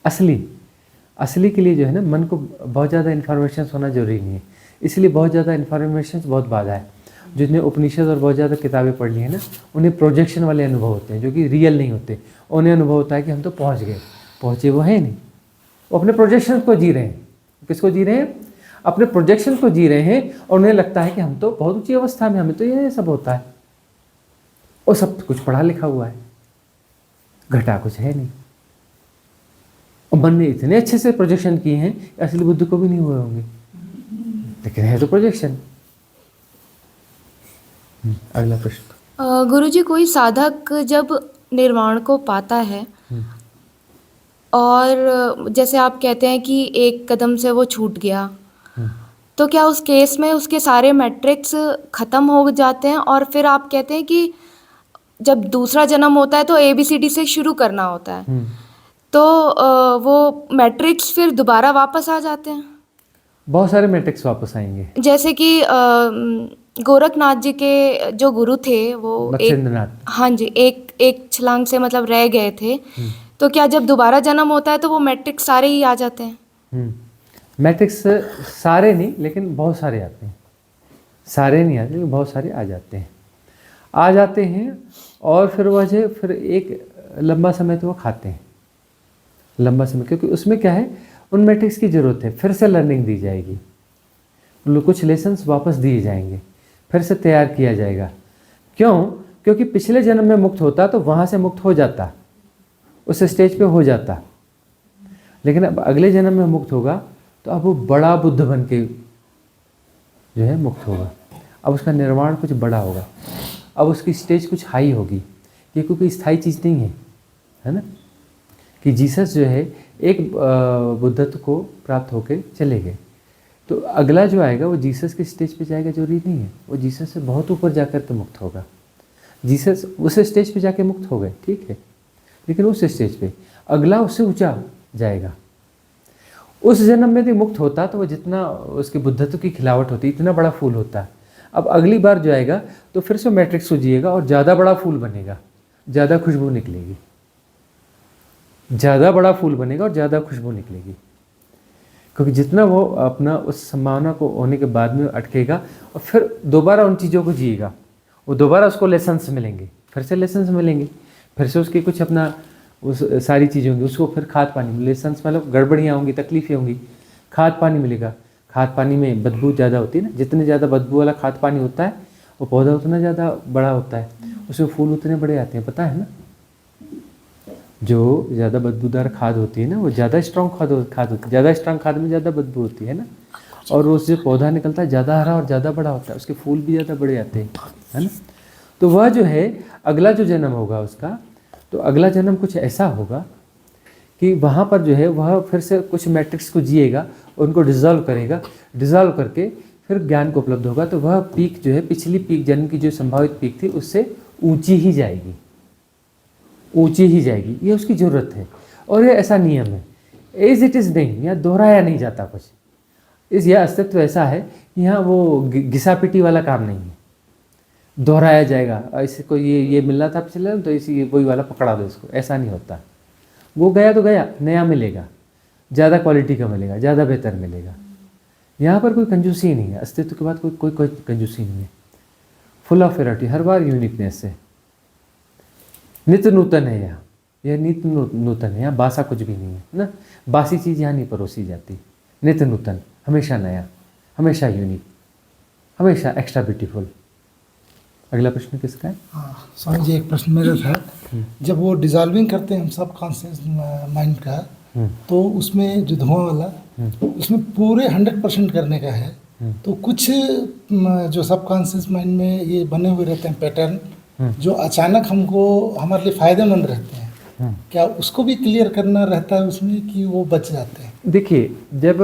असली के लिए जो है ना, मन को बहुत ज़्यादा इन्फॉर्मेशन होना जरूरी नहीं है, इसलिए बहुत ज़्यादा इन्फॉर्मेशन बहुत बाधा है। जितने उपनिषद और बहुत ज़्यादा किताबें पढ़ ली है ना, उन्हें प्रोजेक्शन वाले अनुभव होते हैं जो कि रियल नहीं होते। उन्हें अनुभव होता है कि हम तो पहुंच गए, पहुँचे वो है नहीं, वो अपने प्रोजेक्शन को जी रहे हैं। किसको जी रहे हैं? अपने प्रोजेक्शन को जी रहे हैं, और उन्हें लगता है कि हम तो बहुत ऊंची अवस्था में, हमें तो ये सब होता है, और सब कुछ पढ़ा लिखा हुआ है, घटा कुछ है नहीं। और मन ने इतने अच्छे से प्रोजेक्शन किए हैं, असली बुद्धि को भी नहीं हुए होंगे, लेकिन है तो प्रोजेक्शन। अगला प्रश्न। गुरुजी, कोई साधक जब निर्वाण को पाता है और जैसे आप कहते हैं कि एक कदम से वो छूट गया, तो क्या उस केस में उसके सारे मैट्रिक्स खत्म हो जाते हैं, और फिर आप कहते हैं कि जब दूसरा जन्म होता है तो ABCD से शुरू करना होता है, तो वो मैट्रिक्स फिर दोबारा वापस आ जाते हैं? बहुत सारे मैट्रिक्स वापस आएंगे। जैसे कि गोरखनाथ जी के जो गुरु थे वो मत्स्येंद्रनाथ। हाँ जी, एक छलांग से मतलब रह गए थे, तो क्या जब दोबारा जन्म होता है तो वो मैट्रिक्स सारे ही आ जाते हैं? मैट्रिक्स सारे नहीं, लेकिन बहुत सारे आते हैं। सारे नहीं आते, लेकिन बहुत सारे आ जाते हैं। और फिर वह जो फिर एक लंबा समय तो वो खाते हैं, लंबा समय, क्योंकि उसमें क्या है, उन मैट्रिक्स की ज़रूरत है, फिर से लर्निंग दी जाएगी, कुछ लेसन्स वापस दिए जाएंगे, फिर से तैयार किया जाएगा। क्यों? क्योंकि पिछले जन्म में मुक्त होता तो वहाँ से मुक्त हो जाता, उस स्टेज पे हो जाता, लेकिन अब अगले जन्म में मुक्त होगा तो अब वो बड़ा बुद्ध बन के जो है मुक्त होगा। अब उसका निर्माण कुछ बड़ा होगा, अब उसकी स्टेज कुछ हाई होगी। ये क्योंकि स्थायी चीज़ नहीं है ना, कि जीसस जो है एक बुद्धत्व को प्राप्त होकर चले गए, तो अगला जो आएगा वो जीसस के स्टेज पे जाएगा जरूरी नहीं है, वो जीसस से बहुत ऊपर जाकर के मुक्त होगा। जीसस उस स्टेज पे जाके मुक्त हो गए, ठीक है, लेकिन उस स्टेज पे अगला उससे ऊंचा जाएगा। उस जन्म में भी मुक्त होता तो वो जितना उसके बुद्धत्व की खिलावट होती, इतना बड़ा फूल होता। अब अगली बार जो आएगा तो फिर से मैट्रिक्स सूझिएगा और ज़्यादा बड़ा फूल बनेगा, ज़्यादा खुशबू निकलेगी, ज़्यादा बड़ा फूल बनेगा और ज़्यादा खुशबू निकलेगी, क्योंकि जितना वो अपना उस संभावना को होने के बाद में अटकेगा और फिर दोबारा उन चीज़ों को जिएगा, वो दोबारा उसको लेसन्स मिलेंगे, फिर से लेसन्स मिलेंगे, फिर से उसके कुछ अपना उस सारी चीज़ें होंगी, उसको फिर खाद पानी, लेसन्स मतलब गड़बड़ियाँ होंगी, तकलीफ़ें होंगी, खाद पानी मिलेगा। खाद पानी में बदबू ज़्यादा होती है ना, जितने ज़्यादा बदबू वाला खाद पानी होता है वो पौधा उतना ज़्यादा बड़ा होता है, उसमें फूल उतने बड़े आते हैं, पता है ना। जो ज़्यादा बदबूदार खाद होती है ना वो ज़्यादा स्ट्रॉन्ग खाद होती है, ज़्यादा स्ट्रॉन्ग खाद में ज़्यादा बदबू होती है ना, और उससे पौधा निकलता है ज़्यादा हरा और ज़्यादा बड़ा होता है, उसके फूल भी ज़्यादा बड़े आते हैं, है ना। तो वह जो है अगला जो जन्म होगा उसका, तो अगला जन्म कुछ ऐसा होगा कि वहाँ पर जो है वह फिर से कुछ मैट्रिक्स को जिएगा, उनको डिज़ोल्व करेगा, डिज़ोल्व करके फिर ज्ञान को उपलब्ध होगा, तो वह पीक जो है पिछली पीक जन्म की जो संभावित पीक थी उससे ऊंची ही जाएगी, ऊंची ही जाएगी, ये उसकी ज़रूरत है। और ये ऐसा नियम है, एज इट इज़ नहीं, यहाँ दोहराया नहीं जाता कुछ, इस यह अस्तित्व ऐसा है कि यहाँ वो घिसा पिटी वाला काम नहीं है, दोहराया जाएगा, ऐसे कोई ये मिल रहा था पिछले तो इसी वही वाला पकड़ा दो इसको, ऐसा नहीं होता। वो गया तो गया, नया मिलेगा, ज़्यादा क्वालिटी का मिलेगा, ज़्यादा बेहतर मिलेगा। यहाँ पर कोई कंजूसी नहीं है, अस्तित्व के बाद कोई कंजूसी नहीं है, full of variety, her bar uniqueness है, नित्य नूतन है यहाँ, यह नित्य नूतन है, यहाँ बासा कुछ भी नहीं है ना, बासी चीज़ यहाँ नहीं परोसी जाती, नित्य नूतन, हमेशा नया, हमेशा यूनिक, हमेशा एक्स्ट्रा ब्यूटीफुल। अगला प्रश्न किसका है? हाँ स्वामी जी, एक प्रश्न मेरा था, जब वो डिजॉल्विंग करते हैं हम सब कॉन्शियस माइंड का, तो उसमें जो धुआं वाला, उसमें पूरे 100% करने का है, तो कुछ जो सब कॉन्शियस माइंड में ये बने हुए रहते हैं पैटर्न, जो अचानक हमको हमारे लिए फ़ायदेमंद रहते हैं, क्या उसको भी क्लियर करना रहता है उसमें कि वो बच जाते हैं? देखिए, जब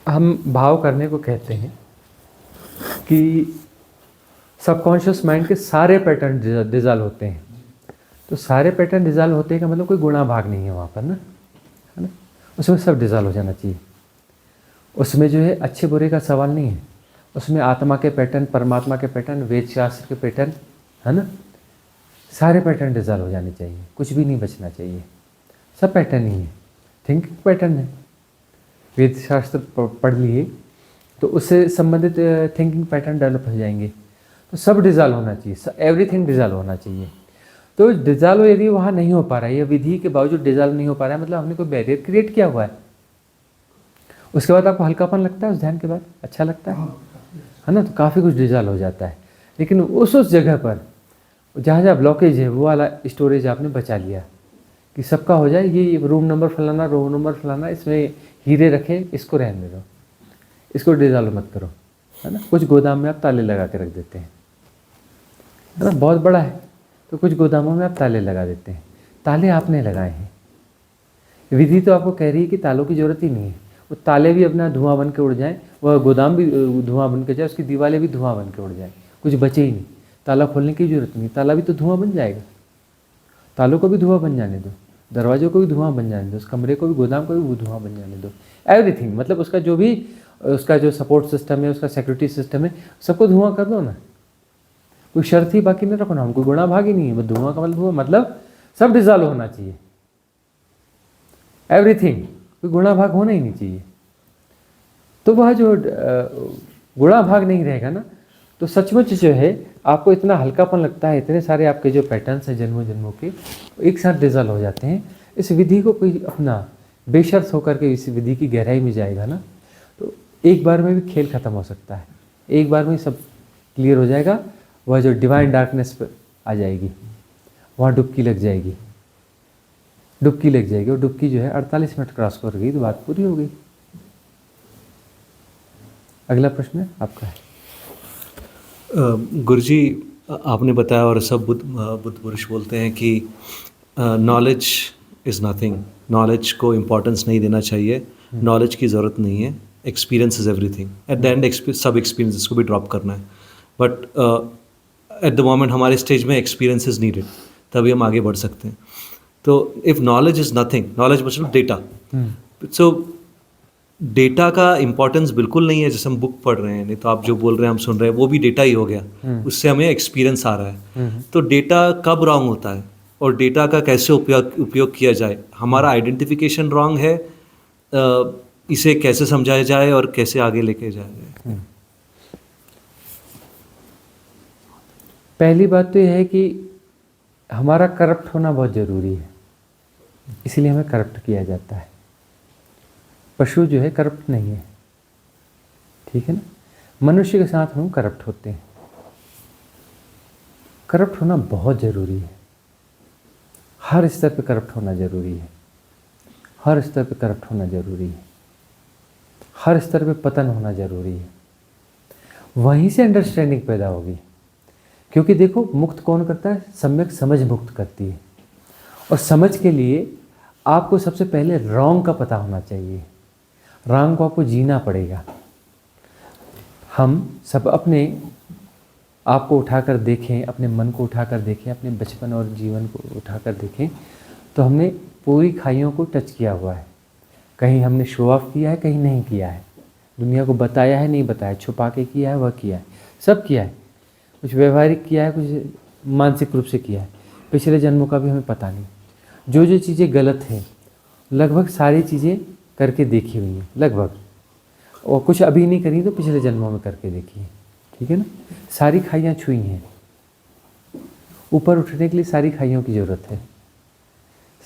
हम भाव करने को कहते हैं कि सबकॉन्शियस माइंड के सारे पैटर्न डिज़ॉल्व होते हैं, तो सारे पैटर्न डिज़ॉल्व होते हैं का मतलब कोई गुणा भाग नहीं है वहाँ पर ना, है ना, उसमें सब डिज़ॉल्व हो जाना चाहिए। उसमें जो है अच्छे बुरे का सवाल नहीं है, उसमें आत्मा के पैटर्न, परमात्मा के पैटर्न, वेद शास्त्र के पैटर्न, है ना, सारे पैटर्न डिज़ॉल्व हो जाने चाहिए, कुछ भी नहीं बचना चाहिए, सब पैटर्न ही है, थिंकिंग पैटर्न है। वेद शास्त्र पढ़ लिए तो उससे संबंधित थिंकिंग पैटर्न डेवलप हो जाएंगे, तो सब डिज़ॉल्व होना चाहिए, एवरीथिंग डिज़ॉल्व होना चाहिए। तो डिजॉल्व यदि वहाँ नहीं हो पा रहा है या विधि के बावजूद डिजॉल्व नहीं हो पा रहा है, मतलब हमने कोई बैरियर क्रिएट किया हुआ है। उसके बाद आपको हल्कापन लगता है उस ध्यान के बाद, अच्छा लगता है ना, तो काफ़ी कुछ डिजॉल्व हो जाता है। लेकिन उस जगह पर जहाँ जहाँ ब्लॉकेज है वो वाला स्टोरेज आपने बचा लिया कि सबका हो जाए, ये रूम नंबर फलाना, रूम नंबर फलाना, इसमें हीरे रखे, इसको रहने दो, इसको डिजॉल्व मत करो, है ना। कुछ गोदाम में आप ताले लगा के रख देते हैं, है ना, बहुत बड़ा है तो कुछ गोदामों में आप ताले लगा देते हैं। ताले आपने लगाए हैं, विधि तो आपको कह रही है कि तालों की ज़रूरत ही नहीं है। वो ताले भी अपना धुआं बन के उड़ जाएँ, वह गोदाम भी धुआं बन के जाए, उसकी दीवारें भी धुआं बन के उड़ जाए, कुछ बचे ही नहीं। ताला खोलने की ज़रूरत नहीं, ताला भी तो धुआं बन जाएगा, तालों को भी धुआं बन जाने दो, दरवाजों को भी धुआं बन जाने दो, उस कमरे को भी, गोदाम को भी धुआं बन जाने दो, एवरीथिंग। मतलब उसका जो भी उसका जो सपोर्ट सिस्टम है, उसका सिक्योरिटी सिस्टम है, सबको धुआं कर दो ना, कोई शर्त ही बाकी नहीं रखो ना। हमको गुणा भाग ही नहीं है, बस धुआं का मतलब सब डिजॉल्व होना चाहिए, एवरीथिंग, कोई गुणा भाग होना ही नहीं चाहिए। तो वह जो गुणा भाग नहीं रहेगा ना, तो सचमुच जो है आपको इतना हल्कापन लगता है, इतने सारे आपके जो पैटर्न्स हैं जन्मों जन्मों के एक साथ डिजॉल्व हो जाते हैं। इस विधि को कोई अपना बेशर्त होकर के इस विधि की गहराई में जाएगा ना, तो एक बार में भी खेल खत्म हो सकता है, एक बार में सब क्लियर हो जाएगा। वह जो डिवाइन डार्कनेस पर आ जाएगी, वहाँ डुबकी लग जाएगी, डुबकी लग जाएगी, और डुबकी जो है 48 मिनट क्रॉस कर गई तो बात पूरी हो गई। अगला प्रश्न है आपका है। गुरुजी, आपने बताया और सब बुद्ध पुरुष बोलते हैं कि नॉलेज इज़ नथिंग, नॉलेज को इम्पोर्टेंस नहीं देना चाहिए, नॉलेज की ज़रूरत नहीं है, experience is everything. At the end सब एक्सपीरियंसेस को भी ड्रॉप करना है, बट एट द मोमेंट हमारे स्टेज में एक्सपीरियंस इज़ नीडेड, तभी हम आगे बढ़ सकते हैं। तो if knowledge is nothing, knowledge मतलब डेटा, सो डेटा का इम्पोर्टेंस बिल्कुल नहीं है। जैसे हम बुक पढ़ रहे हैं, नहीं तो आप जो बोल रहे हैं हम सुन रहे हैं, वो भी डेटा ही हो गया, उससे हमें एक्सपीरियंस आ रहा है। तो डेटा कब रॉन्ग होता है और डेटा का कैसे उपयोग किया जाए? हमारा आइडेंटिफिकेशन रॉन्ग है, इसे कैसे समझाया जाए और कैसे आगे लेके जाया जाए? पहली बात तो यह है कि हमारा करप्ट होना बहुत ज़रूरी है, इसीलिए हमें करप्ट किया जाता है। पशु जो है करप्ट नहीं है, ठीक है ना। मनुष्य के साथ हम करप्ट होते हैं, करप्ट होना बहुत ज़रूरी है, हर स्तर पे करप्ट होना ज़रूरी है, हर स्तर पे करप्ट होना ज़रूरी है, हर स्तर पे पतन होना ज़रूरी है। वहीं से अंडरस्टैंडिंग पैदा होगी, क्योंकि देखो मुक्त कौन करता है? सम्यक समझ मुक्त करती है। और समझ के लिए आपको सबसे पहले रॉन्ग का पता होना चाहिए, रॉन्ग को आपको जीना पड़ेगा। हम सब अपने आप को उठाकर देखें, अपने मन को उठाकर देखें, अपने बचपन और जीवन को उठाकर देखें, तो हमने पूरी खाइयों को टच किया हुआ है। कहीं हमने शो ऑफ किया है, कहीं नहीं किया है, दुनिया को बताया है, नहीं बताया, छुपा के किया है, वह किया है, सब किया है। कुछ व्यवहारिक किया है, कुछ मानसिक रूप से किया है, पिछले जन्मों का भी हमें पता नहीं। जो जो चीज़ें गलत हैं, लगभग सारी चीज़ें करके देखी हुई हैं, लगभग, और कुछ अभी नहीं करी तो पिछले जन्मों में करके देखी है, ठीक है ना। सारी खाइयाँ छुई हैं, ऊपर उठने के लिए सारी खाइयों की ज़रूरत है।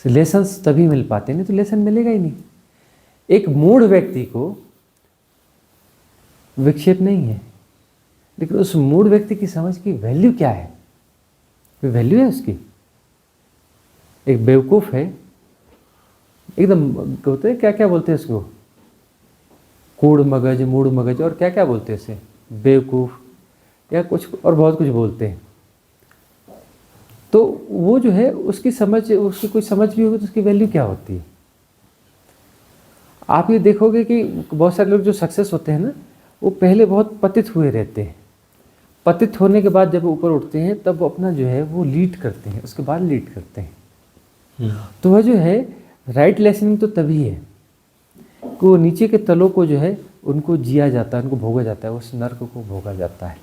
लेसन्स तभी मिल पाते, नहीं तो लेसन मिलेगा ही नहीं। एक मूढ़ व्यक्ति को विक्षेप नहीं है, लेकिन उस मूढ़ व्यक्ति की समझ की वैल्यू क्या है? कोई वैल्यू है उसकी? एक बेवकूफ़ है, एकदम होते हैं, क्या क्या बोलते हैं उसको, कूड़ मगज, मूढ़ मगज, और क्या क्या बोलते हैं उसे, बेवकूफ़ या कुछ और बहुत कुछ बोलते हैं। तो वो जो है उसकी समझ, उसकी कोई समझ भी होगी तो उसकी वैल्यू क्या होती है? आप ये देखोगे कि बहुत सारे लोग जो सक्सेस होते हैं ना, वो पहले बहुत पतित हुए रहते हैं, पतित होने के बाद जब ऊपर उठते हैं तब वो अपना जो है वो लीड करते हैं, उसके बाद लीड करते हैं। तो वह जो है राइट लेसनिंग तो तभी है कि वो नीचे के तलों को जो है उनको जिया जाता है, उनको भोगा जाता है, उस नर्क को भोगा जाता है,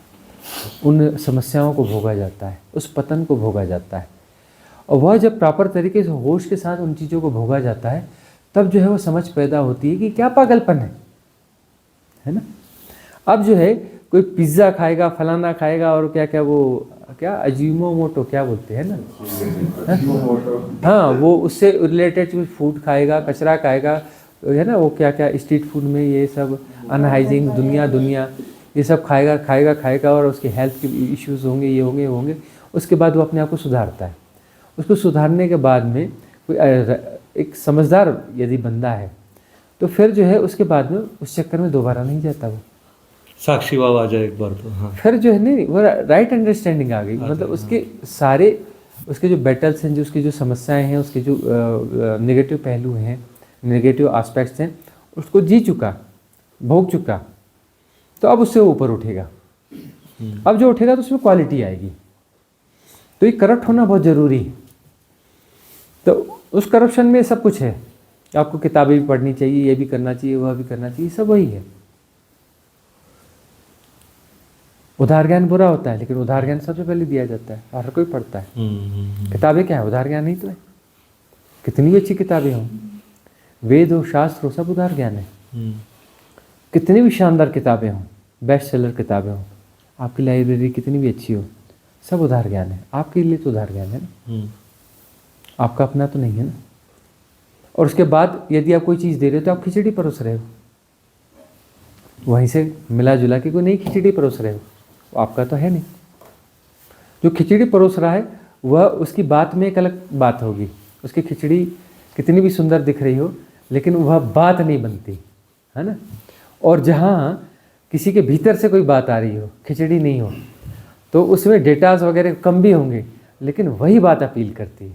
उन समस्याओं को भोगा जाता है, उस पतन को भोगा जाता है। और वह जब प्रॉपर तरीके से होश के साथ उन चीज़ों को भोगा जाता है, तब जो है वो समझ पैदा होती है कि क्या पागलपन है ना। अब जो है कोई पिज़्ज़ा खाएगा, फलाना खाएगा, और क्या क्या वो क्या अजीनोमोटो क्या बोलते हैं ना, हाँ, वो उससे रिलेटेड कुछ फूड खाएगा, कचरा खाएगा, है ना, वो क्या क्या स्ट्रीट फूड में ये सब अनहाइजीन दुनिया ये सब खाएगा खाएगा खाएगा, और उसके हेल्थ के इश्यूज होंगे, ये होंगे वो होंगे। उसके बाद वो अपने आप को सुधारता है। उसको सुधारने के बाद में कोई एक समझदार यदि बंदा है तो फिर जो है उसके बाद में उस चक्कर में दोबारा नहीं जाता वो। साक्षी भाव आ जाए एक बार तो, हाँ। फिर जो है नहीं, वो राइट अंडरस्टैंडिंग आ गई, मतलब उसके सारे उसके जो बैटल्स हैं, जो उसकी जो समस्याएं हैं, उसके जो नेगेटिव पहलू हैं, नेगेटिव एस्पेक्ट्स हैं, उसको जी चुका, भोग चुका, तो अब उससे ऊपर उठेगा। अब जो उठेगा तो उसमें क्वालिटी आएगी। तो ये करप्ट होना बहुत ज़रूरी है। तो उस करप्शन में सब कुछ है, आपको किताबें भी पढ़नी चाहिए, ये भी करना चाहिए, वह भी करना चाहिए, सब वही है। उधार ज्ञान बुरा होता है, लेकिन उधार ज्ञान सबसे पहले दिया जाता है, हर कोई पढ़ता है। किताबें क्या है? उधार ज्ञान ही तो है। कितनी भी अच्छी किताबें हों, वेद हो, शास्त्र हो, सब उधार ज्ञान है। कितनी भी शानदार किताबें हों, बेस्ट सेलर किताबें हों, आपकी लाइब्रेरी कितनी भी अच्छी हो, सब उधार ज्ञान है। आपके लिए तो उधार ज्ञान है ना, आपका अपना तो नहीं है ना। और उसके बाद यदि आप कोई चीज़ दे रहे हो तो आप खिचड़ी परोस रहे हो, वहीं से मिला जुला के कोई नई खिचड़ी परोस रहे हो, वो आपका तो है नहीं। जो खिचड़ी परोस रहा है वह, उसकी बात में एक अलग बात होगी, उसकी खिचड़ी कितनी भी सुंदर दिख रही हो, लेकिन वह बात नहीं बनती, है ना। और जहाँ किसी के भीतर से कोई बात आ रही हो, खिचड़ी नहीं हो, तो उसमें डेटास वगैरह कम भी होंगे, लेकिन वही बात अपील करती है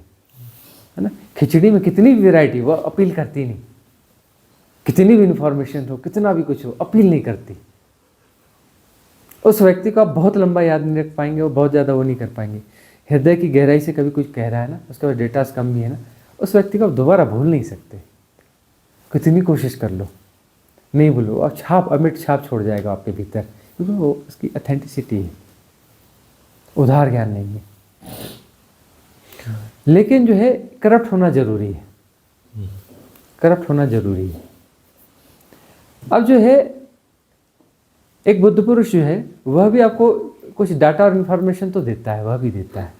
ना। खिचड़ी में कितनी भी वैरायटी, वह अपील करती नहीं। कितनी भी इन्फॉर्मेशन हो, कितना भी कुछ हो, अपील नहीं करती। उस व्यक्ति को आप बहुत लंबा याद नहीं रख पाएंगे, और बहुत ज़्यादा वो नहीं कर पाएंगे। हृदय की गहराई से कभी कुछ कह रहा है ना, उसके बाद डेटास कम भी है ना, उस व्यक्ति को आप दोबारा भूल नहीं सकते, कितनी कोशिश कर लो, नहीं भूलो। और छाप, अमिट छाप छोड़ जाएगा आपके भीतर, क्योंकि वो उसकी अथेंटिसिटी है, उधार ज्ञान नहीं है। लेकिन जो है करप्ट होना जरूरी है, करप्ट होना जरूरी है। अब जो है एक बुद्ध पुरुष जो है वह भी आपको कुछ डाटा और इन्फॉर्मेशन तो देता है, वह भी देता है,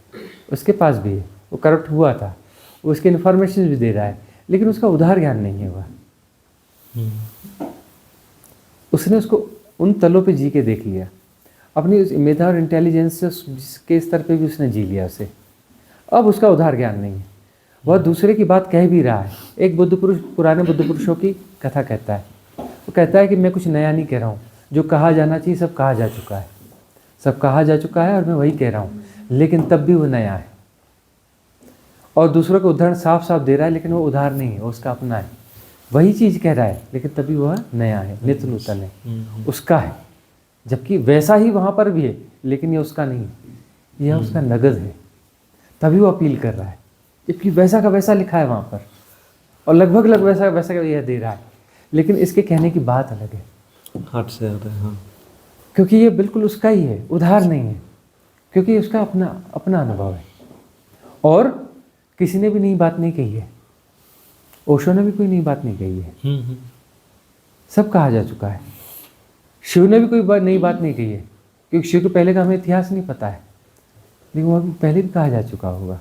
उसके पास भी है, वो करप्ट हुआ था, वो उसके इन्फॉर्मेशन भी दे रहा है, लेकिन उसका उधार ज्ञान नहीं है। वह उसने उसको उन तलों पे जी के देख लिया, अपनी उस मेधा और इंटेलिजेंस के स्तर पे भी उसने जी लिया उसे। अब उसका उधार ज्ञान नहीं है, वह दूसरे की बात कह भी रहा है। एक बुद्ध पुरुष, पुराने बुद्ध पुरुषों की कथा कहता है, वो कहता है कि मैं कुछ नया नहीं कह रहा हूँ, जो कहा जाना चाहिए सब कहा जा चुका है, सब कहा जा चुका है और मैं वही कह रहा हूँ, लेकिन तब भी वो नया है। और दूसरों को उदाहरण साफ साफ दे रहा है, लेकिन वो उधार नहीं है, वो उसका अपना है। वही चीज़ कह रहा है, लेकिन तभी वह नया है, नित्य नूतन है, उसका है। जबकि वैसा ही वहाँ पर भी है, लेकिन ये उसका नहीं है, यह उसका नगद है, तभी वो अपील कर रहा है। जबकि वैसा का वैसा लिखा है वहाँ पर, और लगभग वैसा का वैसा यह दे रहा है, लेकिन इसके कहने की बात अलग है, हाथ से आता है। हाँ, क्योंकि ये बिल्कुल उसका ही है, उधार नहीं है, क्योंकि उसका अपना अपना अनुभव है। और किसी ने भी नई बात नहीं कही है, ओशो ने भी कोई नई बात नहीं कही है, सब कहा जा चुका है। शिव ने भी कोई नई बात नहीं कही है, क्योंकि शिव के पहले का हमें इतिहास नहीं पता है, लेकिन वह पहले भी कहा जा चुका होगा,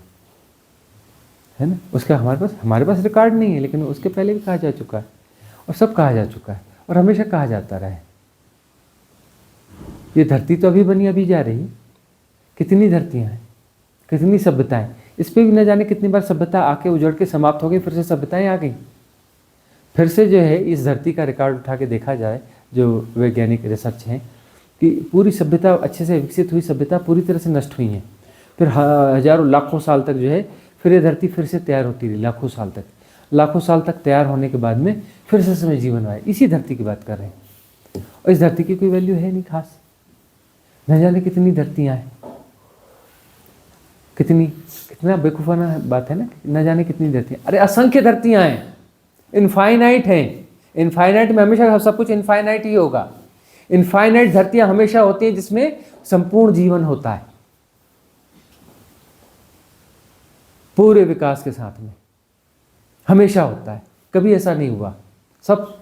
है ना। उसका हमारे पास रिकॉर्ड नहीं है, लेकिन उसके पहले भी कहा जा चुका है, और सब कहा जा चुका है, और हमेशा कहा जाता रहा है। ये धरती तो अभी बनी अभी जा रही है, कितनी धरतियाँ हैं, कितनी सभ्यताएं, इस पर भी न जाने कितनी बार सभ्यता आके उजड़ के समाप्त हो गई, फिर से सभ्यताएं आ गई। फिर से जो है इस धरती का रिकॉर्ड उठा के देखा जाए, जो वैज्ञानिक रिसर्च हैं, कि पूरी सभ्यता, अच्छे से विकसित हुई सभ्यता पूरी तरह से नष्ट हुई हैं। फिर हजारों लाखों साल तक जो है फिर ये धरती फिर से तैयार होती रही, लाखों साल तक तैयार होने के बाद में फिर से समय जीवन आए। इसी धरती की बात कर रहे हैं, और इस धरती की कोई वैल्यू है नहीं खास। न जाने कितनी धरतियाँ हैं, कितना बेवकूफ़ाना बात है ना, न जाने कितनी धरतियाँ। अरे असंख्य धरतियाँ हैं, इनफाइनाइट हैं। इनफाइनाइट में हमेशा सब कुछ इनफाइनाइट ही होगा। इनफाइनाइट धरतियाँ हमेशा होती हैं जिसमें संपूर्ण जीवन होता है, पूरे विकास के साथ में हमेशा होता है, कभी ऐसा नहीं हुआ। सब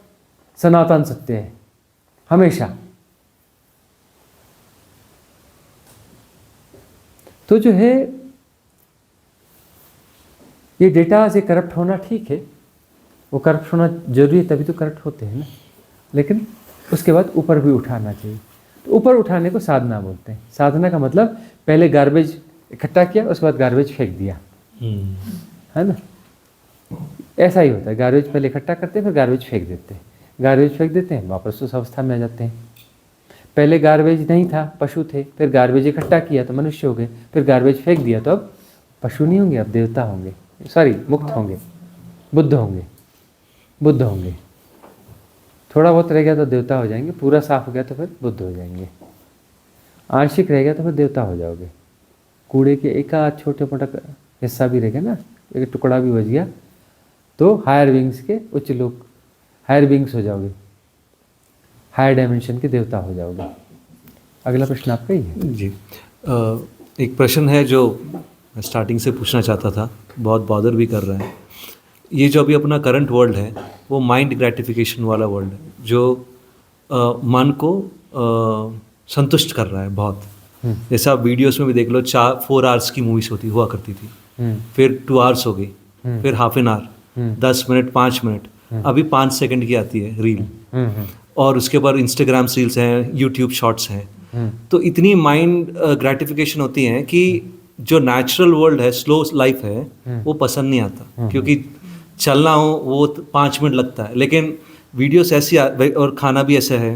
सनातन सत्य है हमेशा। तो जो है ये डेटा से करप्ट होना ठीक है, वो करप्ट होना जरूरी है, तभी तो करप्ट होते हैं ना, लेकिन उसके बाद ऊपर भी उठाना चाहिए। तो ऊपर उठाने को साधना बोलते हैं। साधना का मतलब पहले गार्बेज इकट्ठा किया, उसके बाद गार्बेज फेंक दिया, है ना। ऐसा ही होता है, गार्बेज पहले इकट्ठा करते हैं, फिर गार्बेज फेंक देते हैं, गार्बेज फेंक देते हैं, वापस उस अवस्था में आ जाते हैं। पहले गार्बेज नहीं था, पशु थे, फिर गार्बेज इकट्ठा किया तो मनुष्य हो गए, फिर गार्बेज फेंक दिया तो अब पशु नहीं होंगे, अब देवता होंगे, सॉरी मुक्त होंगे, बुद्ध होंगे, बुद्ध होंगे। थोड़ा बहुत रह गया तो देवता हो जाएंगे, पूरा साफ हो गया तो फिर बुद्ध हो जाएंगे, आंशिक रह गया तो फिर देवता हो जाओगे। कूड़े के एक आध छोटे मोटा हिस्सा भी रह गया ना, एक टुकड़ा भी बच गया तो हायर विंग्स के उच्च लोग, हायर विंग्स हो जाओगे, हायर डायमेंशन के देवता हो जाओगे। अगला प्रश्न आपका ही है जी। एक प्रश्न है जो मैं स्टार्टिंग से पूछना चाहता था, बहुत बॉदर भी कर रहा है। ये जो अभी अपना करंट वर्ल्ड है वो माइंड ग्रेटिफिकेशन वाला वर्ल्ड है, जो मन को संतुष्ट कर रहा है बहुत। जैसे आप वीडियोस में भी देख लो, 4 आवर्स की मूवीज हुआ करती थी, फिर 2 आवर्स हो गई, फिर half an hour, 10 minute, 5 minute, अभी 5 सेकंड की आती है रील, और उसके बाद इंस्टाग्राम रील्स हैं, यूट्यूब शॉर्ट्स हैं। तो इतनी माइंड ग्रेटिफिकेशन होती है कि जो नेचुरल वर्ल्ड है, स्लो लाइफ है, वो पसंद नहीं आता, क्योंकि चलना हो वो 5 मिनट लगता है। लेकिन वीडियोस ऐसी और खाना भी ऐसा है।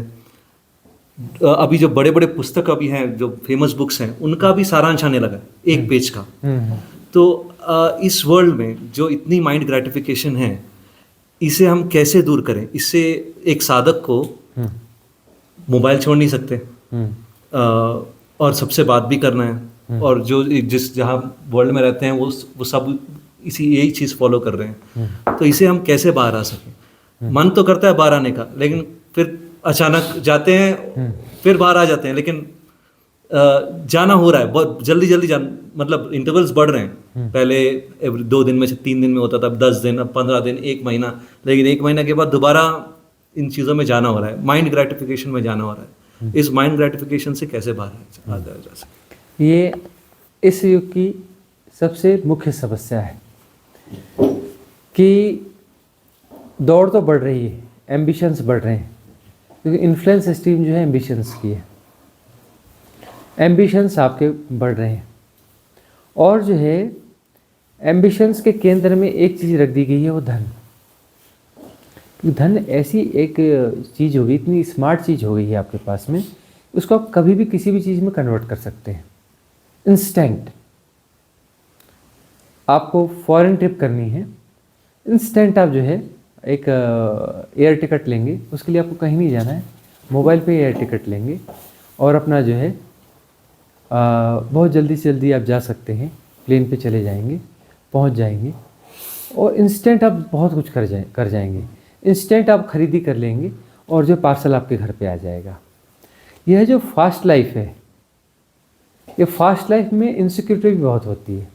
अभी जो बड़े बड़े पुस्तक अभी हैं, जो फेमस बुक्स हैं, उनका भी सारांश आने लगा एक पेज का। तो इस वर्ल्ड में जो इतनी माइंड ग्रेटिफिकेशन है, इसे हम कैसे दूर करें? इससे एक साधक को मोबाइल छोड़ नहीं सकते, और सबसे बात भी करना है, और जो जिस जहाँ वर्ल्ड में रहते हैं वो सब यही चीज़ फॉलो कर रहे हैं। तो इसे हम कैसे बाहर आ सकें? मन तो करता है बाहर आने का, लेकिन फिर अचानक जाते हैं, फिर बाहर आ जाते हैं, लेकिन जाना हो रहा है बहुत जल्दी मतलब इंटरवल्स बढ़ रहे हैं। पहले 2 दिन में से 3 दिन में होता था, अब 10 दिन, अब 15 दिन, 1 महीना, लेकिन 1 महीना के बाद दोबारा इन चीज़ों में जाना हो रहा है, माइंड ग्रेटिफिकेशन में जाना हो रहा है। इस माइंड ग्रेटिफिकेशन से कैसे बाहर आ जा सकते? ये इस युग की सबसे मुख्य समस्या है कि दौड़ तो बढ़ रही है, एम्बिशंस बढ़ रहे हैं, क्योंकि इन्फ्लुएंस स्ट्रीम जो है एम्बिशंस की है, एम्बिशंस आपके बढ़ रहे हैं, और जो है एम्बिशंस के केंद्र में एक चीज़ रख दी गई है, वो धन। धन ऐसी एक चीज़ हो गई, इतनी स्मार्ट चीज़ हो गई है आपके पास में, उसको आप कभी भी किसी भी चीज़ में कन्वर्ट कर सकते हैं इंस्टेंट। आपको फॉरेन ट्रिप करनी है, इंस्टेंट आप जो है एक एयर टिकट लेंगे, उसके लिए आपको कहीं नहीं जाना है, मोबाइल पे एयर टिकट लेंगे और अपना जो है बहुत जल्दी से जल्दी आप जा सकते हैं, प्लेन पे चले जाएंगे, पहुंच जाएंगे, और इंस्टेंट आप बहुत कुछ कर जाएंगे। इंस्टेंट आप खरीदी कर लेंगे और जो पार्सल आपके घर पे आ जाएगा। यह जो फास्ट लाइफ है, ये फास्ट लाइफ में इनसिक्योरिटी भी बहुत होती है,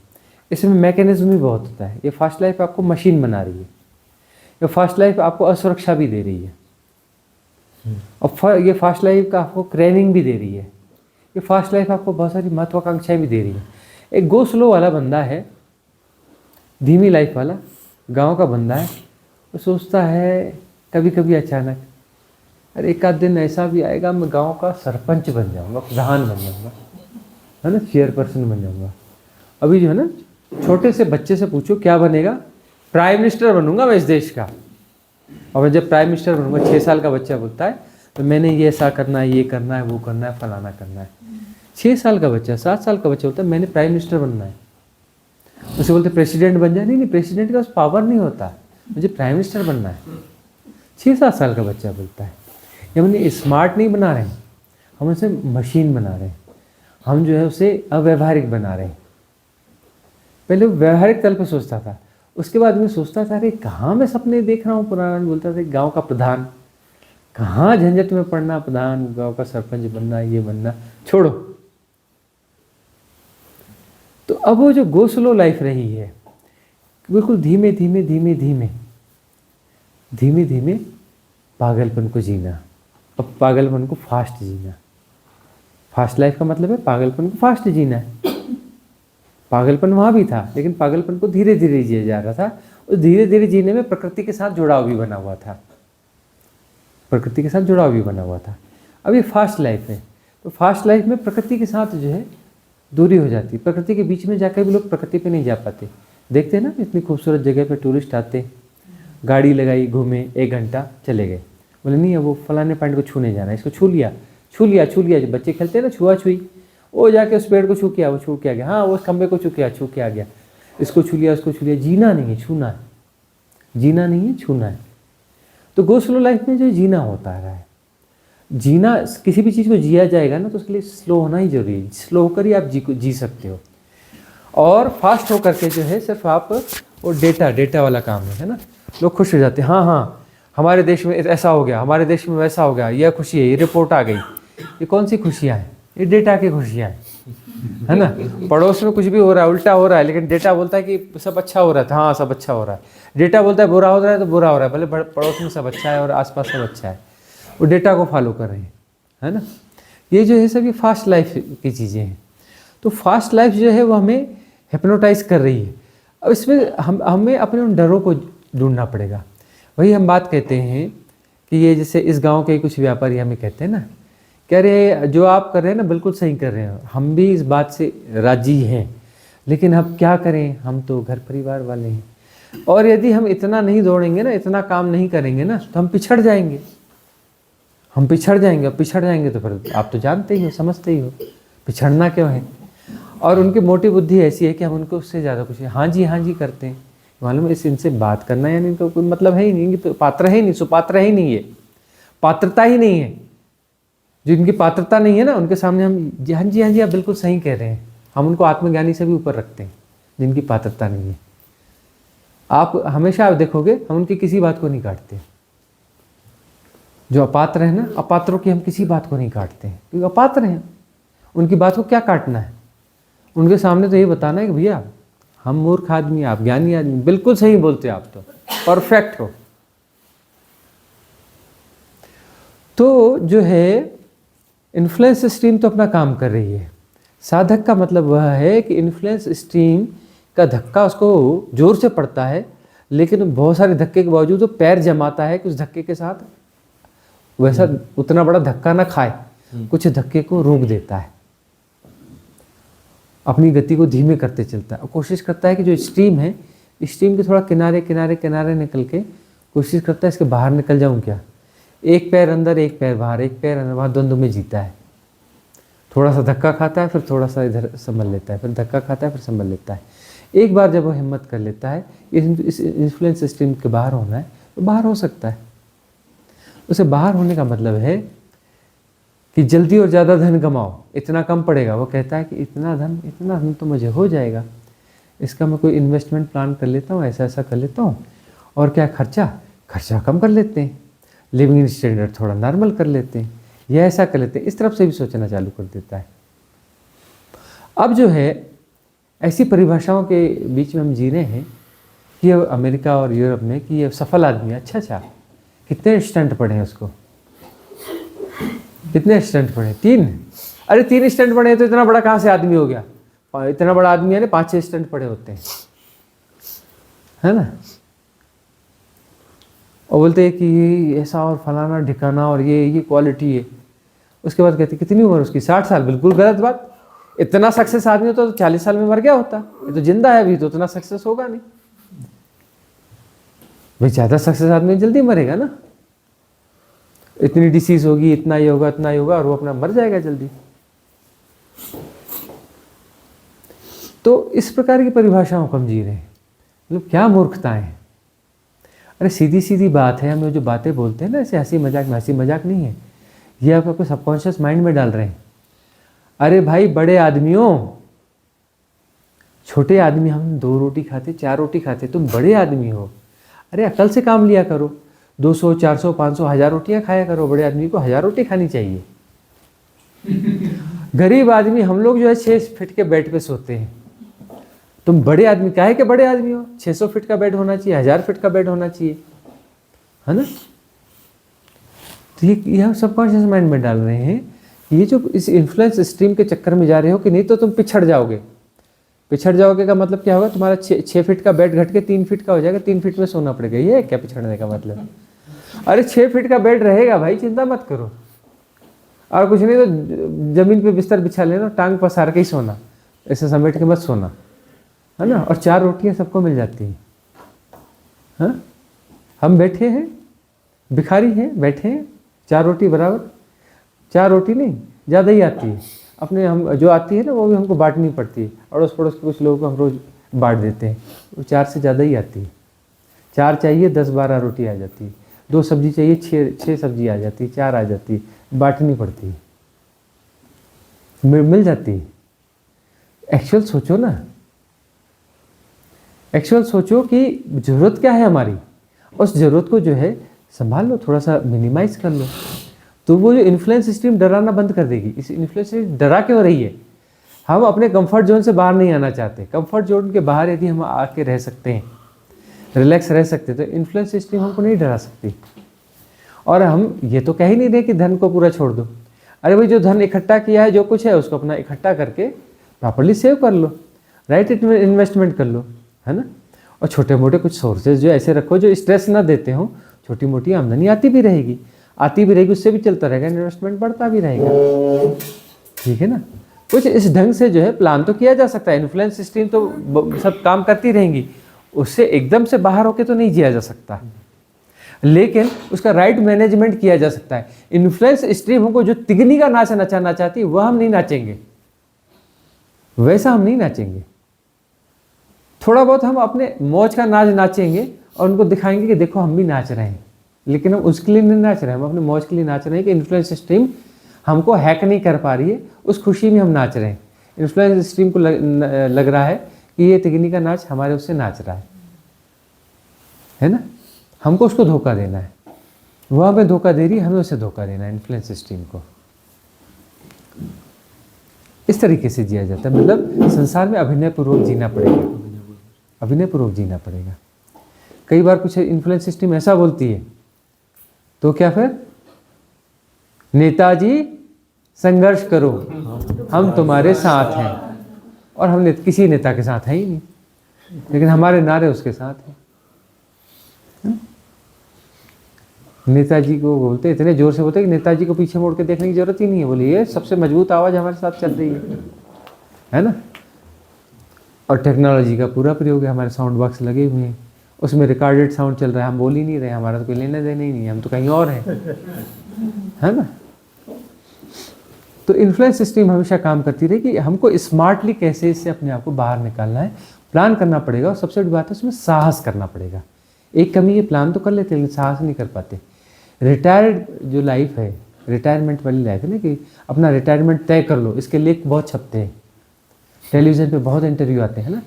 इसमें मैकेनिज्म भी बहुत होता है। ये फास्ट लाइफ आपको मशीन बना रही है, ये फास्ट लाइफ आपको असुरक्षा भी दे रही है, और ये फास्ट लाइफ का आपको ट्रेनिंग भी दे रही है, ये फास्ट लाइफ आपको बहुत सारी महत्वाकांक्षाएं भी दे रही है। एक गो स्लो वाला बंदा है, धीमी लाइफ वाला गांव का बंदा है, वो सोचता है कभी कभी अचानक, अरे एक आध दिन ऐसा भी आएगा मैं गांव का सरपंच बन जाऊंगा, प्रधान बन जाऊंगा, है ना, चेयरपर्सन बन जाऊंगा। अभी जो है ना, छोटे से बच्चे से पूछो क्या बनेगा, प्राइम मिनिस्टर बनूंगा मैं इस देश का। और मैं जब प्राइम मिनिस्टर बनूंगा, 6 साल का बच्चा बोलता है तो मैंने ये ऐसा करना है, ये करना है, वो करना है, फलाना करना है। 6 साल का बच्चा, 7 साल का बच्चा बोलता है मैंने प्राइम मिनिस्टर बनना है। उसे बोलते प्रेसिडेंट बन जाए, नहीं प्रेसिडेंट का उस पावर नहीं होता, मुझे प्राइम मिनिस्टर बनना है। 6-7 साल का बच्चा बोलता है। ये हमने स्मार्ट नहीं बना रहे हैं, हम उसे मशीन बना रहे हैं, हम जो है उसे अव्यवहारिक बना रहे हैं। पहले वो व्यवहारिक तल पर सोचता था, उसके बाद में सोचता था अरे कहाँ मैं सपने देख रहा हूँ पुराना। बोलता था गांव का प्रधान, कहाँ झंझट में पड़ना, प्रधान गांव का सरपंच बनना, ये बनना, छोड़ो। तो अब वो जो गो स्लो लाइफ रही है, बिल्कुल धीमे धीमे धीमे धीमे धीमे धीमे पागलपन को जीना, अब पागलपन को फास्ट जीना। फास्ट लाइफ का मतलब है पागलपन को फास्ट जीना है। पागलपन वहाँ भी था, लेकिन पागलपन को धीरे धीरे जिया जा रहा था। उस धीरे धीरे जीने में प्रकृति के साथ जुड़ाव भी बना हुआ था, प्रकृति के साथ जुड़ाव भी बना हुआ था। अब ये फास्ट लाइफ है, तो फास्ट लाइफ में प्रकृति के साथ जो है दूरी हो जाती, प्रकृति के बीच में जाकर भी लोग प्रकृति पे नहीं जा पाते। देखते हैं ना, इतनी खूबसूरत जगह पे टूरिस्ट आते, गाड़ी लगाई, घूमे, 1 घंटा चले गए, बोले नहीं वो फलाने पॉइंट को छूने जाना है, इसको छू लिया छू लिया छू लिया। जो बच्चे खेलते हैं ना छुआ छुई, वो जाके उस पेड़ को छू किया, वो छू के आ गया, हाँ वो उस खंबे को छू के आ गया, इसको छू लिया उसको छू लिया। जीना नहीं है, छूना है, जीना नहीं है, छूना है। तो गो स्लो लाइफ में जो जीना होता है, जीना, किसी भी चीज़ को जिया जाएगा ना तो उसके लिए स्लो होना ही जरूरी है। स्लो होकर ही आप जी सकते हो। और फास्ट होकर के जो है सिर्फ आप वो डेटा वाला काम है ना। लोग खुश हो जाते हैं, हाँ हमारे देश में ऐसा हो गया, हमारे देश में वैसा हो गया, यह खुशी है, ये रिपोर्ट आ गई। ये कौन सी खुशियाँ हैं? ये डेटा की खुशियाँ हैं, है ना। पड़ोस में कुछ भी हो रहा है, उल्टा हो रहा है, लेकिन डेटा बोलता है कि सब अच्छा हो रहा है, हाँ सब अच्छा हो रहा है। डेटा बोलता है बुरा हो रहा है तो बुरा हो रहा है, भले पड़ोस में सब अच्छा है और आसपास सब अच्छा है, वो डेटा को फॉलो कर रहे हैं, है ना। ये जो है सब ये फास्ट लाइफ की चीज़ें हैं। तो फास्ट लाइफ जो है वो हमें हिप्नोटाइज कर रही है। अब इसमें हमें अपने उन डरों को ढूंढना पड़ेगा। वही हम बात कहते हैं कि ये जैसे इस गांव के कुछ व्यापारी हमें कहते हैं ना, कह रहे जो आप कर रहे हैं ना बिल्कुल सही कर रहे हैं, हम भी इस बात से राजी हैं, लेकिन अब क्या करें, हम तो घर परिवार वाले हैं, और यदि हम इतना नहीं दौड़ेंगे ना, इतना काम नहीं करेंगे ना, तो हम पिछड़ जाएंगे, हम पिछड़ जाएंगे। और पिछड़ जाएंगे तो फिर आप तो जानते ही हो, समझते ही हो पिछड़ना क्यों है। और उनकी मोटी बुद्धि ऐसी है कि हम उनको उससे ज़्यादा कुछ हाँ जी करते हैं। मालूम है, इनसे बात करना यानी इनको कोई मतलब है ही नहीं, तो पात्र है ही नहीं, सुपात्र है ही नहीं, है पात्रता ही नहीं है। जो इनकी पात्रता नहीं है ना, उनके सामने हम हाँ जी आप बिल्कुल सही कह रहे हैं, हम उनको आत्मज्ञानी से भी ऊपर रखते हैं जिनकी पात्रता नहीं है। आप हमेशा देखोगे हम उनकी किसी बात को नहीं काटते। जो अपात्र है ना, अपात्रों की हम किसी बात को नहीं काटते हैं, क्योंकि अपात्र हैं, उनकी बात को क्या काटना है। उनके सामने तो ये बताना है कि भैया हम मूर्ख आदमी, आप ज्ञानी आदमी, बिल्कुल सही बोलते आप तो परफेक्ट हो। तो जो है इन्फ्लुएंस स्ट्रीम तो अपना काम कर रही है। साधक का मतलब वह है कि इन्फ्लुएंस स्ट्रीम का धक्का उसको जोर से पड़ता है, लेकिन बहुत सारे धक्के के बावजूद वो पैर जमाता है कि उस धक्के के साथ वैसा उतना बड़ा धक्का ना खाए, कुछ धक्के को रोक देता है, अपनी गति को धीमे करते चलता है और कोशिश करता है कि जो स्ट्रीम है, स्ट्रीम के थोड़ा किनारे निकल के कोशिश करता है इसके बाहर निकल जाऊं क्या। एक पैर अंदर, एक पैर बाहर, एक पैर अंदर, वहाँ द्वंद्व में जीता है। थोड़ा सा धक्का खाता है, फिर थोड़ा सा इधर संभल लेता है, फिर धक्का खाता है, फिर संभल लेता है। एक बार जब वो हिम्मत कर लेता है इस इन्फ्लुएंस सिस्टम के बाहर होना है, तो बाहर हो सकता है। उसे बाहर होने का मतलब है कि जल्दी और ज़्यादा धन कमाओ, इतना कम पड़ेगा। वो कहता है कि इतना धन तो मुझे हो जाएगा, इसका मैं कोई इन्वेस्टमेंट प्लान कर लेता हूँ, ऐसा कर लेता हूँ, और क्या खर्चा कम कर लेते हैं, लिविंग स्टैंडर्ड थोड़ा नॉर्मल कर लेते हैं, या ऐसा कर लेते हैं। इस तरफ से भी सोचना चालू कर देता है। अब जो है ऐसी परिभाषाओं के बीच में हम जी रहे हैं कि ये अमेरिका और यूरोप में कि ये सफल आदमी है। अच्छा कितने स्टंट पढ़े हैं उसको, कितने स्टंट पढ़े? 3। अरे 3 स्टंट पढ़े तो इतना बड़ा कहाँ से आदमी हो गया? इतना बड़ा आदमी है ना, 5-6 स्टंट पढ़े होते हैं, है ना। और बोलते हैं कि ये ऐसा और फलाना ढिकाना और ये क्वालिटी है। उसके बाद कहते कितनी उम्र उसकी? 60 साल। बिल्कुल गलत बात। इतना सक्सेस आदमी होता तो 40 साल में मर गया होता। ये तो जिंदा है अभी, तो उतना सक्सेस होगा नहीं भाई। ज़्यादा सक्सेस आदमी जल्दी मरेगा ना, इतनी डिसीज होगी, इतना ही होगा, और वो अपना मर जाएगा जल्दी। तो इस प्रकार की परिभाषाओं को हम जी रहे हैं। मतलब क्या मूर्खताएं हैं। अरे सीधी बात है, हम जो बातें बोलते हैं ना ऐसे हंसी मजाक में, हंसी मजाक नहीं है, ये आप आपको सबकॉन्शियस माइंड में डाल रहे हैं। अरे भाई बड़े आदमियों, छोटे आदमी हम 2 रोटी खाते, 4 रोटी खाते, तुम बड़े आदमी हो। अरे अकल से काम लिया करो। 200, 400, 500, 1000 रोटियां खाया करो। बड़े आदमी को 1000 रोटी खानी चाहिए। गरीब आदमी हम लोग जो है 6 फीट के बेड पे सोते हैं। तुम बड़े आदमी काहे के बड़े आदमी हो? 600 फीट का बेड होना चाहिए, 1000 फीट का बेड होना चाहिए, है ना। तो ये हम सबकॉन्शियस माइंड में डाल रहे हैं। ये जो इस इन्फ्लुएंस स्ट्रीम के चक्कर में जा रहे हो कि नहीं तो तुम पिछड़ जाओगे, पिछड़ जाओगे का मतलब क्या होगा, तुम्हारा 6 फीट का बेड घट के 3 फीट का हो जाएगा, 3 फीट में सोना पड़ेगा। ये है क्या पिछड़ने का मतलब? अरे 6 फीट का बेड रहेगा भाई, चिंता मत करो। और कुछ नहीं तो जमीन पे बिस्तर बिछा लेना, टांग पसार के ही सोना, ऐसे समेट के मत सोना, है ना। और 4 रोटियां सबको मिल जाती हैं। हाँ, हम बैठे हैं, भिखारी हैं, बैठे हैं, 4 रोटी बराबर, 4 रोटी नहीं ज़्यादा ही आती है अपने, हम जो आती है ना वो भी हमको बांटनी पड़ती है। अड़ोस पड़ोस के कुछ लोगों को हम रोज़ बांट देते हैं, वो 4 से ज़्यादा ही आती है। 4 चाहिए 10-12 रोटी आ जाती है, 2 सब्जी चाहिए 6 सब्जी आ जाती है, 4 आ जाती है, बांटनी पड़ती है, मिल जाती है। एक्चुअल सोचो ना, एक्चुअल सोचो कि ज़रूरत क्या है हमारी, उस ज़रूरत को जो है संभाल लो, थोड़ा सा मिनिमाइज कर लो, तो वो जो इन्फ्लुएंस स्ट्रीम डराना बंद कर देगी। इस इन्फ्लुएंस स्ट्रीम डरा क्यों रही है? हम अपने कंफर्ट जोन से बाहर नहीं आना चाहते। कंफर्ट जोन के बाहर यदि हम आके रह सकते हैं, रिलैक्स रह सकते, तो इन्फ्लुएंस सिस्टम हमको नहीं डरा सकती। और हम ये तो कह ही नहीं रहे कि धन को पूरा छोड़ दो। अरे भाई, जो धन इकट्ठा किया है, जो कुछ है, उसको अपना इकट्ठा करके प्रॉपर्ली सेव कर लो, राइट इन्वेस्टमेंट कर लो, है ना। और छोटे मोटे कुछ सोर्सेज जो ऐसे रखो जो स्ट्रेस ना देते हो, छोटी मोटी आमदनी आती भी रहेगी, उससे भी चलता रहेगा, इन्वेस्टमेंट बढ़ता भी रहेगा, ठीक है ना। कुछ इस ढंग से जो है प्लान तो किया जा सकता है। इन्फ्लुएंस स्ट्रीम तो सब काम करती रहेंगी, उससे एकदम से बाहर होके तो नहीं जिया जा सकता, लेकिन उसका राइट मैनेजमेंट किया जा सकता है। इन्फ्लुएंस स्ट्रीम हमको जो तिगनी का नाच नचाना चाहती है, वह हम नहीं नाचेंगे, वैसा हम नहीं नाचेंगे। थोड़ा बहुत हम अपने मौज का नाच नाचेंगे और उनको दिखाएंगे कि देखो हम भी नाच रहे हैं, लेकिन हम उसके लिए नहीं नाच रहे हैं, हम अपने मौज के लिए नाच रहे हैं कि इन्फ्लुएंस स्ट्रीम हमको हैक नहीं कर पा रही है, उस खुशी में हम नाच रहे हैं। इन्फ्लुएंस स्ट्रीम को लग रहा है कि ये तिगनी का नाच हमारे उससे नाच रहा है ना। हमको उसको धोखा देना है, वह हमें धोखा दे रही है, हमें उसे धोखा देना है, इन्फ्लुएंस स्ट्रीम को। इस तरीके से जिया जाता है, मतलब संसार में अभिनय पूर्वक जीना पड़ेगा, अभिनय पूर्वक जीना पड़ेगा। कई बार कुछ इन्फ्लुएंस सिस्टम ऐसा बोलती है तो क्या, फिर नेताजी संघर्ष करो, हम तुम्हारे साथ हैं, और हम किसी नेता के साथ है ही नहीं, लेकिन हमारे नारे उसके साथ हैं। नेताजी को बोलते, इतने जोर से बोलते कि नेताजी को पीछे मोड़ के देखने की जरूरत ही नहीं है, बोले ये सबसे मजबूत आवाज़ हमारे साथ चल रही है ना। और टेक्नोलॉजी का पूरा प्रयोग है, हमारे साउंड बॉक्स लगे हुए हैं, उसमें रिकॉर्डेड साउंड चल रहा है, हम बोल ही नहीं रहे, हमारा तो कोई लेना देना ही नहीं है, हम तो कहीं और हैं, है ना। तो इन्फ्लुएंस सिस्टम हमेशा काम करती रही कि हमको स्मार्टली कैसे इससे अपने आप को बाहर निकालना है, प्लान करना पड़ेगा। और सबसे बड़ी बात है उसमें साहस करना पड़ेगा। एक कमी ये प्लान तो कर लेते हैं लेकिन साहस नहीं कर पाते। रिटायर्ड जो लाइफ है, रिटायरमेंट वाली लाइफ है ना, कि अपना रिटायरमेंट तय कर लो, इसके लेख बहुत छपते हैं, टेलीविज़न पे बहुत इंटरव्यू आते हैं ना,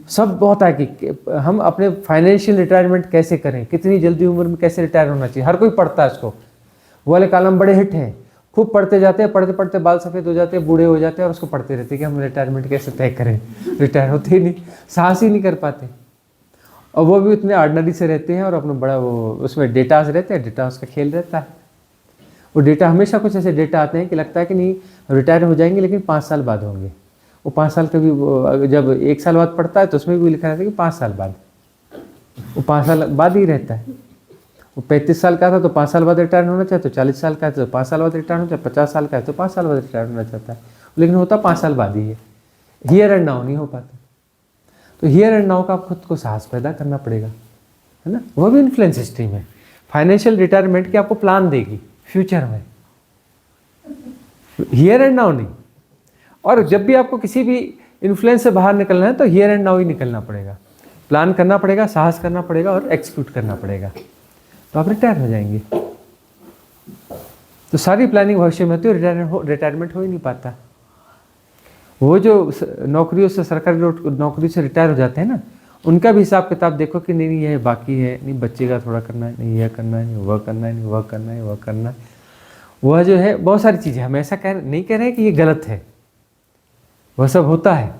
सब बहुत है कि हम अपने फाइनेंशियल रिटायरमेंट कैसे करें, कितनी जल्दी उम्र में कैसे रिटायर होना चाहिए, हर कोई पढ़ता है उसको। वो वाले कॉलम बड़े हिट हैं, खूब पढ़ते जाते हैं, पढ़ते पढ़ते बाल सफ़ेद हो जाते हैं, बूढ़े हो जाते हैं, और उसको पढ़ते रहते हैं कि हम रिटायरमेंट कैसे तय करें। रिटायर होते ही नहीं, साहस ही नहीं कर पाते, और वो भी इतने ऑर्डनरी से रहते हैं, और अपना बड़ा वो उसमें डेटास रहते हैं, डेटा उसका खेल रहता है। वो डेटा हमेशा कुछ ऐसे डेटा आते हैं कि लगता है कि नहीं रिटायर हो जाएंगे, लेकिन 5 साल बाद होंगे। वो 5 साल का भी जब 1 साल बाद पढ़ता है तो उसमें भी लिखा रहता है कि 5 साल बाद, वो 5 साल बाद ही रहता है। वो 35 साल का था तो 5 साल बाद रिटायर होना चाहता है, तो 40 साल का है तो 5 साल बाद रिटायर होना चाहता है, 50 साल का है तो 5 साल बाद रिटायर होना चाहता है, लेकिन होता 5 साल बाद ही है। हियर एंड नाउ नहीं हो पाता। तो हियर एंड नाउ का आप खुद को साहस पैदा करना पड़ेगा, है ना। वह भी इन्फ्लुएंस स्ट्रीम है, फाइनेंशियल रिटायरमेंट की आपको प्लान देगी फ्यूचर में, हियर एंड नाउ नहीं। और जब भी आपको किसी भी इन्फ्लुएंस से बाहर निकलना है तो हियर एंड नाउ ही निकलना पड़ेगा, प्लान करना पड़ेगा, साहस करना पड़ेगा और एक्सिक्यूट करना पड़ेगा, तो आप रिटायर हो जाएंगे। तो सारी प्लानिंग भविष्य में होती है, रिटायरमेंट हो ही नहीं पाता। वो जो नौकरियों से, सरकारी नौकरी से रिटायर हो जाते हैं ना, उनका भी हिसाब किताब देखो कि नहीं ये बाकी है, नहीं बच्चे का थोड़ा करना है, नहीं यह करना है, नहीं वह करना है, नहीं वह करना है, वह करना है, वह जो है बहुत सारी चीज़ें। हम ऐसा नहीं कह रहे हैं कि ये गलत है, वह सब होता है,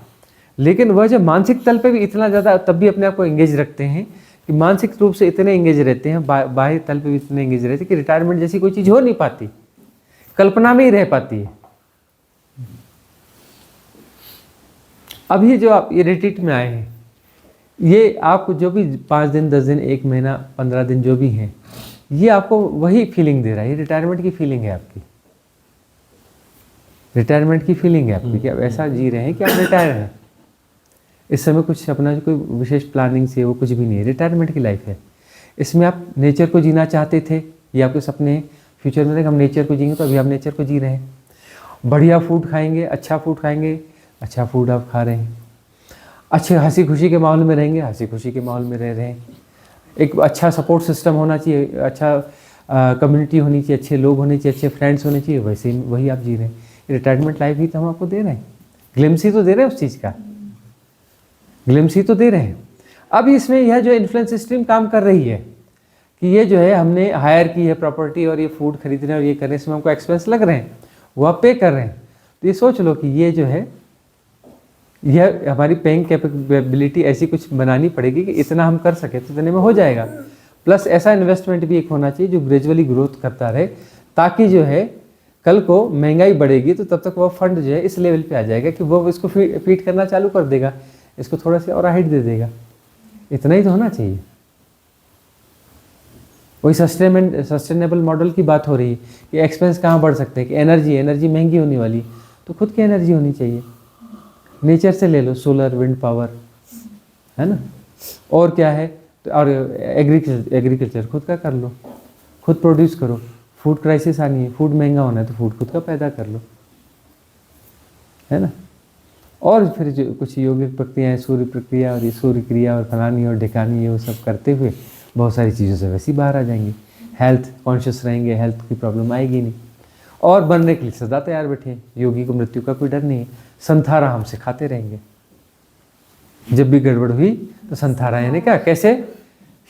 लेकिन वह जो मानसिक तल पे भी इतना ज़्यादा तब भी अपने आप को एंगेज रखते हैं कि मानसिक रूप से इतने एंगेज रहते हैं, बाहरी तल पे भी इतने एंगेज रहते हैं कि रिटायरमेंट जैसी कोई चीज़ हो नहीं पाती, कल्पना में ही रह पाती है। अभी जो आप ये रिट्रीट में आए हैं, ये आपको जो भी 5 दिन 10 दिन 1 महीना 15 दिन जो भी हैं, ये आपको वही फीलिंग दे रहा है। ये रिटायरमेंट की फीलिंग है आपकी, रिटायरमेंट की फीलिंग है आपकी कि आप ऐसा जी रहे हैं कि आप रिटायर हैं। इस समय कुछ अपना कोई विशेष प्लानिंग से वो कुछ भी नहीं है, रिटायरमेंट की लाइफ है। इसमें आप नेचर को जीना चाहते थे, ये आपके सपने हैं। फ्यूचर में हम नेचर को जिएंगे, तो अभी आप नेचर को जी रहे हैं। बढ़िया फूड खाएंगे, अच्छा फूड खाएंगे, अच्छा फूड आप खा रहे हैं। अच्छे हंसी खुशी के माहौल में रहेंगे, हंसी खुशी के माहौल में रह रहे हैं। एक अच्छा सपोर्ट सिस्टम होना चाहिए, अच्छा कम्युनिटी होनी चाहिए, अच्छे लोग होने चाहिए, अच्छे फ्रेंड्स होने चाहिए, वैसे ही वही आप जी रहे हैं। रिटायरमेंट लाइफ ही तो हम आपको दे रहे हैं, ग्लिम्स ही तो दे रहे हैं उस चीज़ का, ग्लिम्स ही तो दे रहे हैं। अब इसमें यह जो इन्फ्लुएंस स्ट्रीम काम कर रही है कि ये जो है हमने हायर की है प्रॉपर्टी और ये फूड खरीदने और ये करने से हमको एक्सपेंस लग रहे हैं, वो आप पे कर रहे हैं। तो ये सोच लो कि ये जो है यह हमारी पेइंग कैपेबिलिटी ऐसी कुछ बनानी पड़ेगी कि इतना हम कर सके तो इतने में हो जाएगा। प्लस ऐसा इन्वेस्टमेंट भी एक होना चाहिए जो ग्रेजुअली ग्रोथ करता रहे, ताकि जो है कल को महंगाई बढ़ेगी तो तब तक वो फंड जो है इस लेवल पे आ जाएगा कि वो इसको फीड करना चालू कर देगा, इसको थोड़ा सा और हाइट दे देगा। इतना ही तो होना चाहिए। वही सस्टेनेबल मॉडल की बात हो रही है कि एक्सपेंस कहाँ बढ़ सकते हैं, कि एनर्जी महंगी होने वाली, तो खुद की एनर्जी होनी चाहिए। नेचर से ले लो, सोलर विंड पावर, है ना। और क्या है, तो और एग्रीकल्चर खुद का कर लो, खुद प्रोड्यूस करो। फूड क्राइसिस आनी है, फूड महंगा होना है, तो फूड खुद का पैदा कर लो, है ना। और फिर जो कुछ योगिक प्रक्रियाएँ, सूर्य प्रक्रिया और ये सूर्य क्रिया और फलानी और ढिकानी, वो सब करते हुए बहुत सारी चीज़ों से वैसे ही बाहर आ जाएंगे। हेल्थ कॉन्शियस रहेंगे, हेल्थ की प्रॉब्लम आएगी नहीं, और बनने के लिए सदा तैयार बैठे हैं। योगी को मृत्यु का कोई डर नहीं है, संथारा हम सिखाते रहेंगे। जब भी गड़बड़ हुई तो संथारा, यानी क्या, कैसे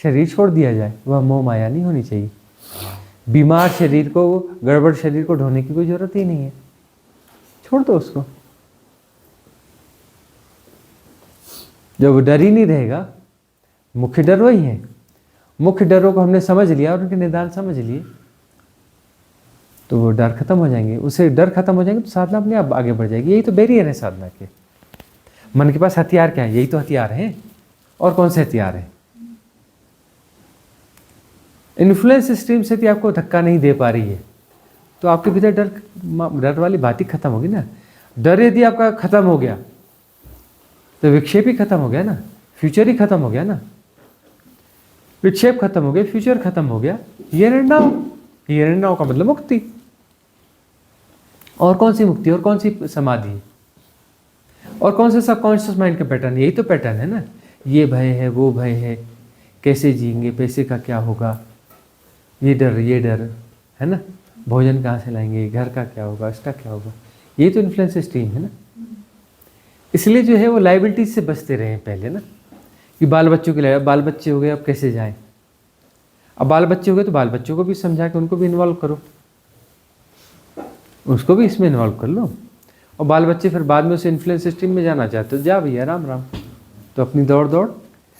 शरीर छोड़ दिया जाए, वह मोह माया नहीं होनी चाहिए। बीमार शरीर को, गड़बड़ शरीर को ढोने की कोई जरूरत ही नहीं है, छोड़ दो उसको। जब डर ही नहीं रहेगा, मुख्य डर वही है। मुख्य डरों को हमने समझ लिया और उनके निदान समझ लिए, तो वो डर खत्म हो जाएंगे। उससे डर खत्म हो जाएंगे तो साधना अपने आप आगे बढ़ जाएगी। यही तो बैरियर है साधना के। मन के पास हथियार क्या है? यही तो हथियार हैं। और कौन से हथियार हैं? इन्फ्लुएंस स्ट्रीम से भी आपको धक्का नहीं दे पा रही है, तो आपके भीतर डर वाली बात ही खत्म होगी ना। डर यदि आपका खत्म हो गया तो विक्षेप ही खत्म हो गया ना, फ्यूचर ही खत्म हो गया ना। विक्षेप खत्म हो गया, फ्यूचर खत्म हो गया। हियर एंड नाउ का मतलब मुक्ति। और कौन सी मुक्ति और कौन सी समाधि और कौन से सबकॉन्शियस माइंड का पैटर्न? यही तो पैटर्न है ना। ये भय है, वो भय है, कैसे जिएंगे, पैसे का क्या होगा, ये डर है ना, भोजन कहाँ से लाएंगे, घर का क्या होगा, इसका क्या होगा। ये तो इन्फ्लुएंस स्ट्रीम है ना। इसलिए जो है वो लाइबिलिटीज से बचते रहे पहले ना, कि बाल बच्चों के लिए, बाल बच्चे हो गए अब कैसे जाएं। अब बाल बच्चे हो गए तो बाल बच्चों को भी समझा के उनको भी इन्वॉल्व करो, उसको भी इसमें इन्वॉल्व कर लो। और बाल बच्चे फिर बाद में उस इन्फ्लुएंस स्ट्रीम में जाना चाहते हो, जा भैया राम राम। तो अपनी दौड़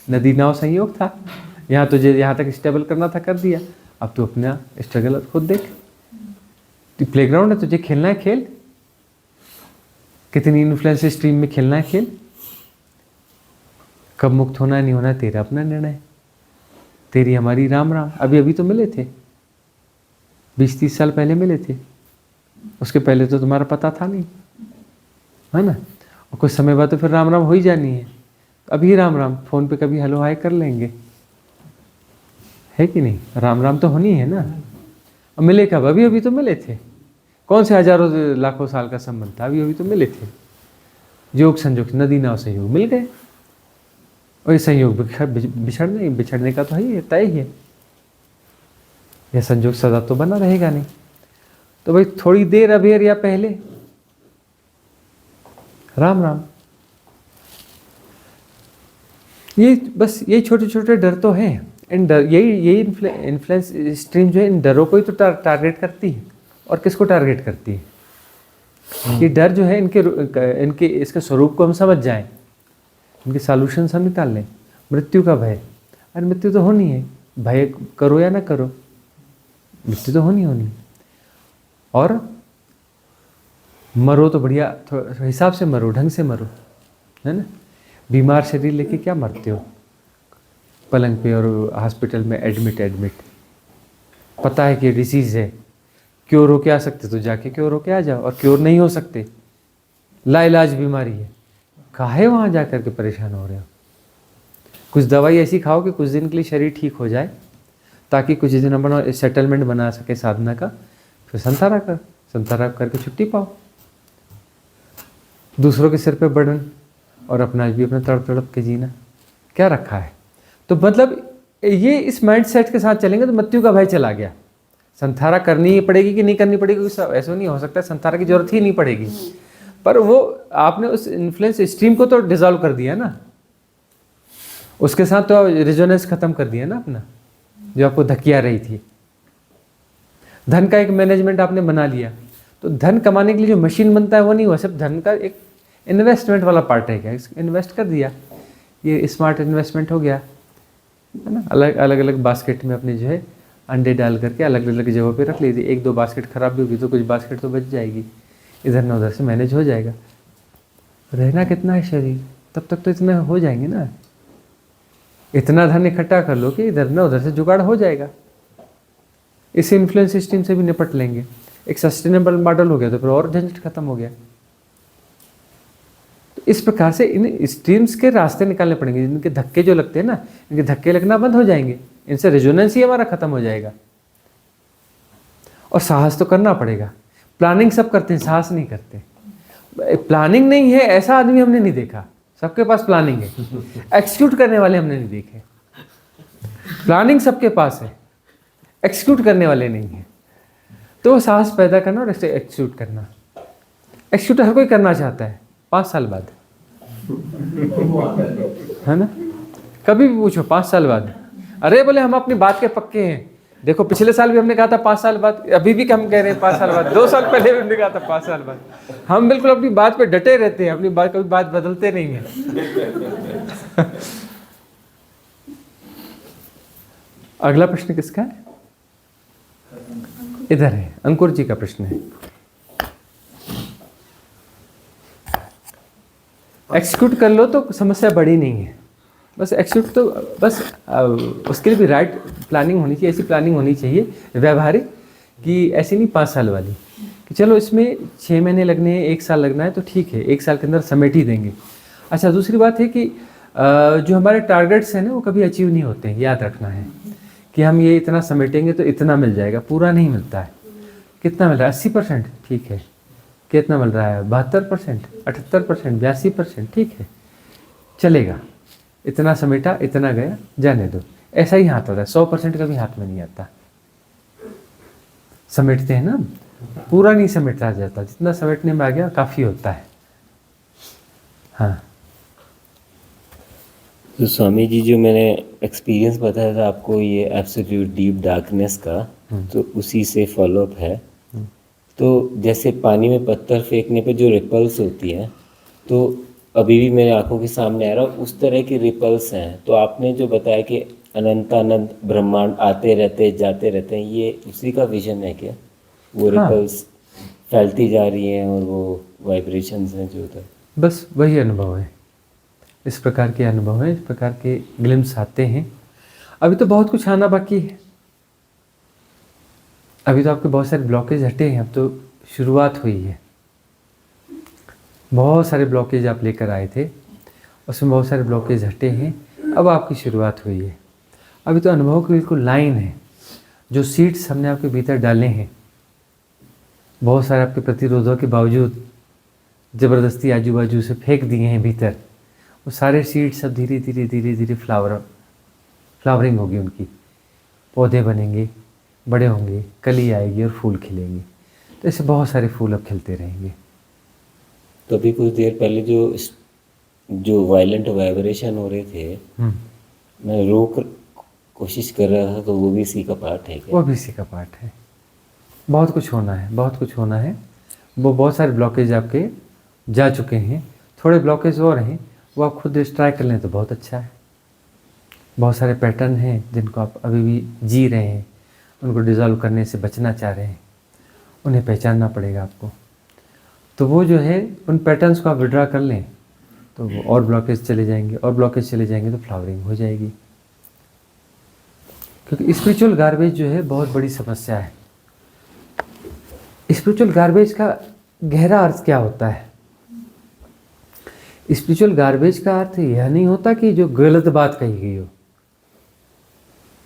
नदी नाव संयोग था, यहाँ तुझे यहाँ तक स्टेबल करना था, कर दिया। अब तू अपना स्ट्रगल खुद देख। तो प्लेग्राउंड है, तुझे खेलना है खेल, कितनी इन्फ्लुएंस स्ट्रीम में खेलना है खेल। कब मुक्त होना है नहीं होना तेरा अपना निर्णय, तेरी हमारी राम राम। अभी तो मिले थे, 20-30 साल पहले मिले थे, उसके पहले तो तुम्हारा पता था नहीं, है ना। और कुछ समय बाद तो फिर राम राम हो ही जानी है। अभी राम राम, फोन पे कभी हेलो हाय कर लेंगे, है कि नहीं। राम राम तो होनी है ना। और मिले कब? अभी तो मिले थे। कौन से हजारों लाखों साल का संबंध था, अभी तो मिले थे। योग संयोग, नदी नाव संयोग मिल गए। और ये संयोग बिछड़ने का तो है ही, तय ही है। यह संयोग सदा तो बना रहेगा नहीं। तो भाई थोड़ी देर अबेर या पहले राम राम। ये बस यही छोटे छोटे डर तो हैं। इन डर, यही इन्फ्लुएंस स्ट्रीम जो है इन डरों को ही तो टारगेट करती है। और किसको टारगेट करती है? ये डर जो है इनके इसके स्वरूप को हम समझ जाएं, इनके सॉल्यूशन हम निकाल लें। मृत्यु का भय, अरे मृत्यु तो होनी है, भय करो या ना करो, मृत्यु तो होनी। और मरो तो बढ़िया हिसाब से मरो, ढंग से मरो, है ना। बीमार शरीर लेके क्या मरते हो पलंग पे और हॉस्पिटल में एडमिट। पता है कि डिसीज़ है, क्योर होके आ सकते तो जाके क्योर होके आ जाओ, और क्योर नहीं हो सकते, लाइलाज बीमारी है, काहे वहाँ जा कर के परेशान हो रहे हो। कुछ दवाई ऐसी खाओ कि कुछ दिन के लिए शरीर ठीक हो जाए, ताकि कुछ दिन अपन सेटलमेंट बना सके साधना का, फिर संतारा करके छुट्टी पाओ। दूसरों के सिर पे बर्डन और अपना भी अपना तड़प के जीना, क्या रखा है। तो मतलब ये इस माइंड सेट के साथ चलेंगे तो मृत्यु का भय चला गया। संतारा करनी ही पड़ेगी कि नहीं करनी पड़ेगी, ऐसा नहीं हो सकता, संतारा की जरूरत ही नहीं पड़ेगी, पर वो आपने उस इन्फ्लुएंस स्ट्रीम को तो डिसॉल्व कर दिया ना, उसके साथ तो रेजोनेंस खत्म कर दिया ना अपना, जो आपको धकिया रही थी। धन का एक मैनेजमेंट आपने बना लिया, तो धन कमाने के लिए जो मशीन बनता है वो नहीं हुआ, सिर्फ धन का एक इन्वेस्टमेंट वाला पार्ट है। क्या इन्वेस्ट कर दिया, ये स्मार्ट इन्वेस्टमेंट हो गया, है ना। अलग अलग बास्केट में अपने जो है अंडे डाल करके अलग अलग जगहों पे रख लीजिए। एक दो बास्केट खराब भी होगी तो कुछ बास्केट तो बच जाएगी, इधर ना उधर से मैनेज हो जाएगा। रहना कितना है शरीर, तब तक तो इतना हो जाएंगे ना, इतना धन इकट्ठा कर लो कि इधर ना उधर से जुगाड़ हो जाएगा। इस इन्फ्लुएंस सिस्टम से भी निपट लेंगे, एक सस्टेनेबल मॉडल हो गया तो फिर और झंझट खत्म हो गया। तो इस प्रकार से इन स्ट्रीम्स के रास्ते निकालने पड़ेंगे, इनके धक्के जो लगते हैं ना, इनके धक्के लगना बंद हो जाएंगे, इनसे रेजोनेंस ही हमारा खत्म हो जाएगा। और साहस तो करना पड़ेगा। प्लानिंग सब करते हैं, साहस नहीं करते। प्लानिंग नहीं है ऐसा आदमी हमने नहीं देखा, सबके पास प्लानिंग है, एक्सिक्यूट करने वाले हमने नहीं देखे। प्लानिंग सबके पास है, एक्सिक्यूट करने वाले नहीं है। तो साहस पैदा करना और एक्सिक्यूट करना, एक्सिक्यूट हर कोई करना चाहता है 5 साल बाद, है ना। कभी भी पूछो 5 साल बाद, अरे बोले हम अपनी बात के पक्के हैं। देखो पिछले साल भी हमने कहा था 5 साल बाद, अभी भी हम कह रहे हैं 5 साल बाद, 2 साल पहले भी हमने कहा था 5 साल बाद। हम बिल्कुल अपनी बात पे डटे रहते हैं, अपनी बात कभी बात बदलते नहीं है। अगला प्रश्न किसका है? इधर है, अंकुर जी का प्रश्न है। एक्सिक्यूट कर लो तो समस्या बड़ी नहीं है, बस एक्सिक्यूट तो बस उसके लिए भी राइट प्लानिंग होनी चाहिए। ऐसी प्लानिंग होनी चाहिए व्यवहारिक, कि ऐसी नहीं 5 साल वाली कि चलो इसमें 6 महीने लगने हैं, 1 साल लगना है तो ठीक है, 1 साल के अंदर समेट ही देंगे। अच्छा, दूसरी बात है कि जो हमारे टारगेट्स हैं ना वो कभी अचीव नहीं होते हैं। याद रखना है कि हम ये इतना समेटेंगे तो इतना मिल जाएगा, पूरा नहीं मिलता है। कितना मिल रहा है? 80%, ठीक है। कितना मिल रहा है? 72%, 78%, 82%, ठीक है, चलेगा। इतना समेटा, इतना गया, जाने दो। ऐसा ही हाथ आता है, 100% कभी हाथ में नहीं आता। समेटते हैं ना, पूरा नहीं समेटा जाता, जितना समेटने में आ गया काफ़ी होता है। हाँ, तो स्वामी जी जो मैंने एक्सपीरियंस बताया था आपको ये एब्सोल्यूट डीप डार्कनेस का, तो उसी से फॉलोअप है। तो जैसे पानी में पत्थर फेंकने पे जो रिपल्स होती है, तो अभी भी मेरे आंखों के सामने आ रहा उस तरह के रिपल्स हैं। तो आपने जो बताया कि अनंतानंत ब्रह्मांड आते रहते जाते रहते हैं, ये उसी का विजन है क्या? वो रिपल्स फैलती जा रही हैं और वो वाइब्रेशंस हैं जो उधर, बस वही अनुभव है। इस प्रकार के अनुभव हैं, इस प्रकार के ग्लिम्स आते हैं। अभी तो बहुत कुछ आना बाकी है, अभी तो आपके बहुत सारे ब्लॉकेज हटे हैं, अब तो शुरुआत हुई है। बहुत सारे ब्लॉकेज आप लेकर आए थे, उसमें बहुत सारे ब्लॉकेज हटे हैं, अब आपकी शुरुआत हुई है। अभी तो अनुभव की बिल्कुल लाइन है। जो सीड्स हमने आपके भीतर डाले हैं, बहुत सारे आपके प्रतिरोधों के बावजूद ज़बरदस्ती आजू बाजू से फेंक दिए हैं भीतर, वो सारे सीड्स अब धीरे धीरे धीरे धीरे फ्लावरिंग होगी, उनकी पौधे बनेंगे, बड़े होंगे, कली आएगी और फूल खिलेंगे। तो ऐसे बहुत सारे फूल अब खिलते रहेंगे। तो अभी कुछ देर पहले जो वायलेंट वाइब्रेशन हो रहे थे, मैं रोक कोशिश कर रहा था, तो वो भी इसी का पार्ट है क्या? वो भी इसी का पार्ट है। बहुत कुछ होना है, बहुत कुछ होना है। वो बहुत सारे ब्लॉकेज आपके जा चुके हैं, थोड़े ब्लॉकेज और हैं, वो आप खुद डिस्ट्राई कर लें तो बहुत अच्छा है। बहुत सारे पैटर्न हैं जिनको आप अभी भी जी रहे हैं, उनको डिज़ोल्व करने से बचना चाह रहे हैं, उन्हें पहचानना पड़ेगा आपको। तो वो जो है, उन पैटर्न्स को आप विड्रा कर लें तो वो और ब्लॉकेज चले जाएंगे, और ब्लॉकेज चले जाएंगे तो फ्लावरिंग हो जाएगी। क्योंकि स्पिरिचुअल गार्बेज जो है बहुत बड़ी समस्या है। स्पिरिचुअल गार्बेज का गहरा अर्थ क्या होता है? स्पिरिचुअल गार्बेज का अर्थ यह नहीं होता कि जो गलत बात कही गई हो।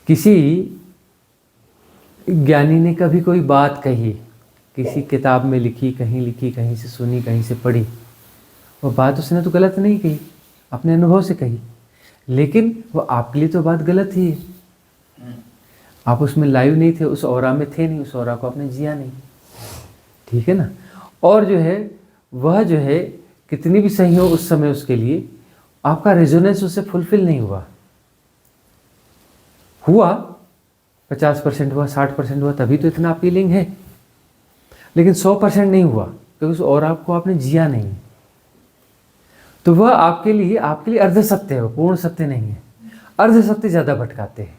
किसी ज्ञानी ने कभी कोई बात कही, किसी किताब में लिखी, कहीं से सुनी, कहीं से पढ़ी, वो बात उसने तो गलत नहीं कही, अपने अनुभव से कही, लेकिन वो आपके लिए तो बात गलत ही है। आप उसमें लाइव नहीं थे, उस ऑरा में थे नहीं, उस ऑरा को आपने जिया नहीं, ठीक है ना। और जो है वह जो है कितनी भी सही हो उस समय उसके लिए, आपका रेजोनेंस उससे फुलफिल नहीं हुआ। 50% हुआ, 60% हुआ, तभी तो इतना अपीलिंग है। लेकिन 100% नहीं हुआ क्योंकि उस और आपको आपने जिया नहीं, तो वह आपके लिए अर्ध सत्य है, पूर्ण सत्य नहीं है। अर्ध सत्य ज़्यादा भटकाते हैं,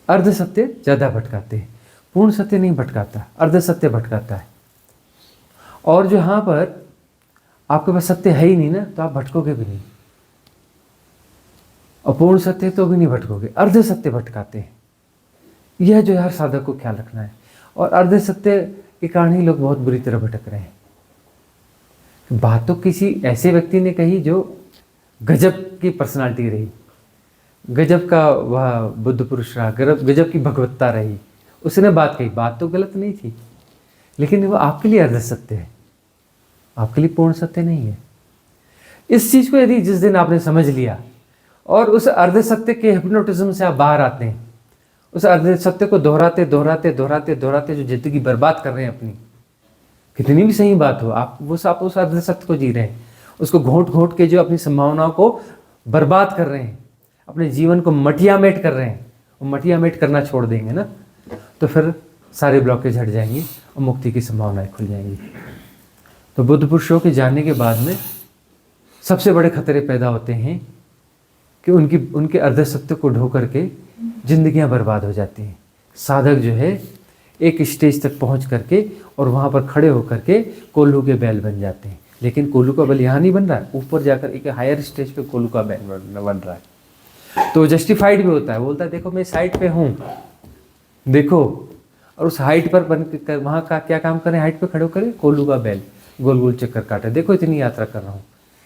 अर्ध सत्य ज़्यादा भटकाते हैं, पूर्ण सत्य नहीं भटकाता, अर्ध सत्य भटकाता है। और जो यहाँ पर आपके पास सत्य है ही नहीं ना, तो आप भटकोगे भी नहीं, और पूर्ण सत्य तो भी नहीं भटकोगे, अर्ध सत्य भटकाते हैं। यह जो है हर साधक को ख्याल रखना है। और अर्ध सत्य के कारण ही लोग बहुत बुरी तरह भटक रहे हैं। बात तो किसी ऐसे व्यक्ति ने कही जो गजब की पर्सनालिटी रही, गजब का वह बुद्ध पुरुष रहा, गजब की भगवत्ता रही, उसने बात कही, बात तो गलत नहीं थी, लेकिन वो आपके लिए अर्ध सत्य है, आपके लिए पूर्ण सत्य नहीं है। इस चीज़ को यदि जिस दिन आपने समझ लिया और उस अर्ध सत्य के हिप्नोटिज्म से आप बाहर आते हैं, उस अर्ध सत्य को दोहराते दोहराते दोहराते दोहराते जो ज़िंदगी बर्बाद कर रहे हैं अपनी, कितनी भी सही बात हो, आप उस अर्ध सत्य को जी रहे हैं, उसको घोंट घोंट के जो अपनी संभावनाओं को बर्बाद कर रहे हैं, अपने जीवन को मटियामेट कर रहे हैं, वो मटियामेट करना छोड़ देंगे ना, तो फिर सारे ब्लॉकेज हट जाएंगे और मुक्ति की संभावनाएं खुल जाएंगी। तो बुद्ध पुरुषों के जानने के बाद में सबसे बड़े खतरे पैदा होते हैं कि उनके अर्ध सत्य को ढो करके जिंदगियां बर्बाद हो जाती हैं। साधक जो है एक स्टेज तक पहुंच करके और वहां पर खड़े होकर के कोल्हू के बैल बन जाते हैं, लेकिन कोल्हू का बैल यहाँ नहीं बन रहा है, ऊपर जाकर एक हायर स्टेज पे कोल्हू का बैल बन रहा है। तो जस्टिफाइड भी होता है, बोलता है देखो मैं साइड पे हूँ, देखो, और उस हाइट पर बन कर वहाँ का क्या काम करें, हाइट पे खड़े होकर कोल्हू का बैल गोल गोल चक्कर काटे, देखो इतनी यात्रा कर रहा हूँ,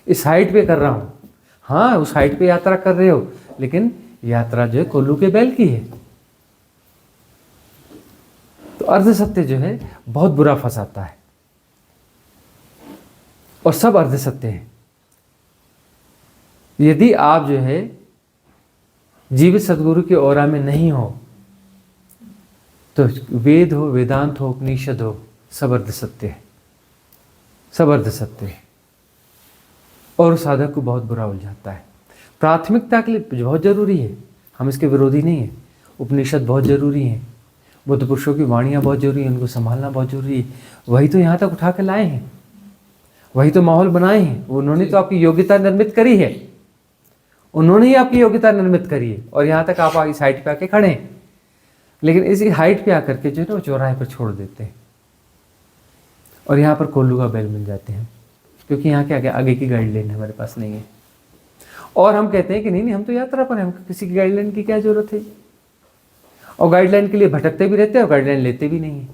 इस हाइट पे कर रहा हूँ। हाँ, उस हाइट पे यात्रा कर रहे हो, लेकिन यात्रा जो है कोल्हू के बैल की है। तो अर्ध सत्य जो है बहुत बुरा फंसाता है, और सब अर्ध सत्य है। यदि आप जो है जीवित सदगुरु के औरा में नहीं हो, तो वेद हो, वेदांत हो, उपनिषद हो, सब अर्ध सत्य है, सब अर्ध सत्य है, और साधक को बहुत बुरा उलझाता है। प्राथमिकता के लिए बहुत जरूरी है, हम इसके विरोधी नहीं है। उपनिषद बहुत जरूरी है, बुद्ध पुरुषों की वाणियाँ बहुत जरूरी है, उनको संभालना बहुत जरूरी है। वही तो यहाँ तक उठा के लाए हैं, वही तो माहौल बनाए हैं, उन्होंने तो आपकी योग्यता निर्मित करी है, उन्होंने ही आपकी योग्यता निर्मित करी है, और यहाँ तक आप इस हाइट पे आके खड़े हैं। लेकिन इसी हाइट पे आकर के जो है ना वो चौराहे पर छोड़ देते हैं, और यहाँ पर कोल्हू का बैल मिल जाते हैं, क्योंकि यहाँ क्या आगे की गाइडलाइन हमारे पास नहीं है। और हम कहते हैं कि नहीं हम तो यात्रा पर हैं, हमको किसी की गाइडलाइन की क्या जरूरत है। और गाइडलाइन के लिए भटकते भी रहते हैं और गाइडलाइन लेते भी नहीं है।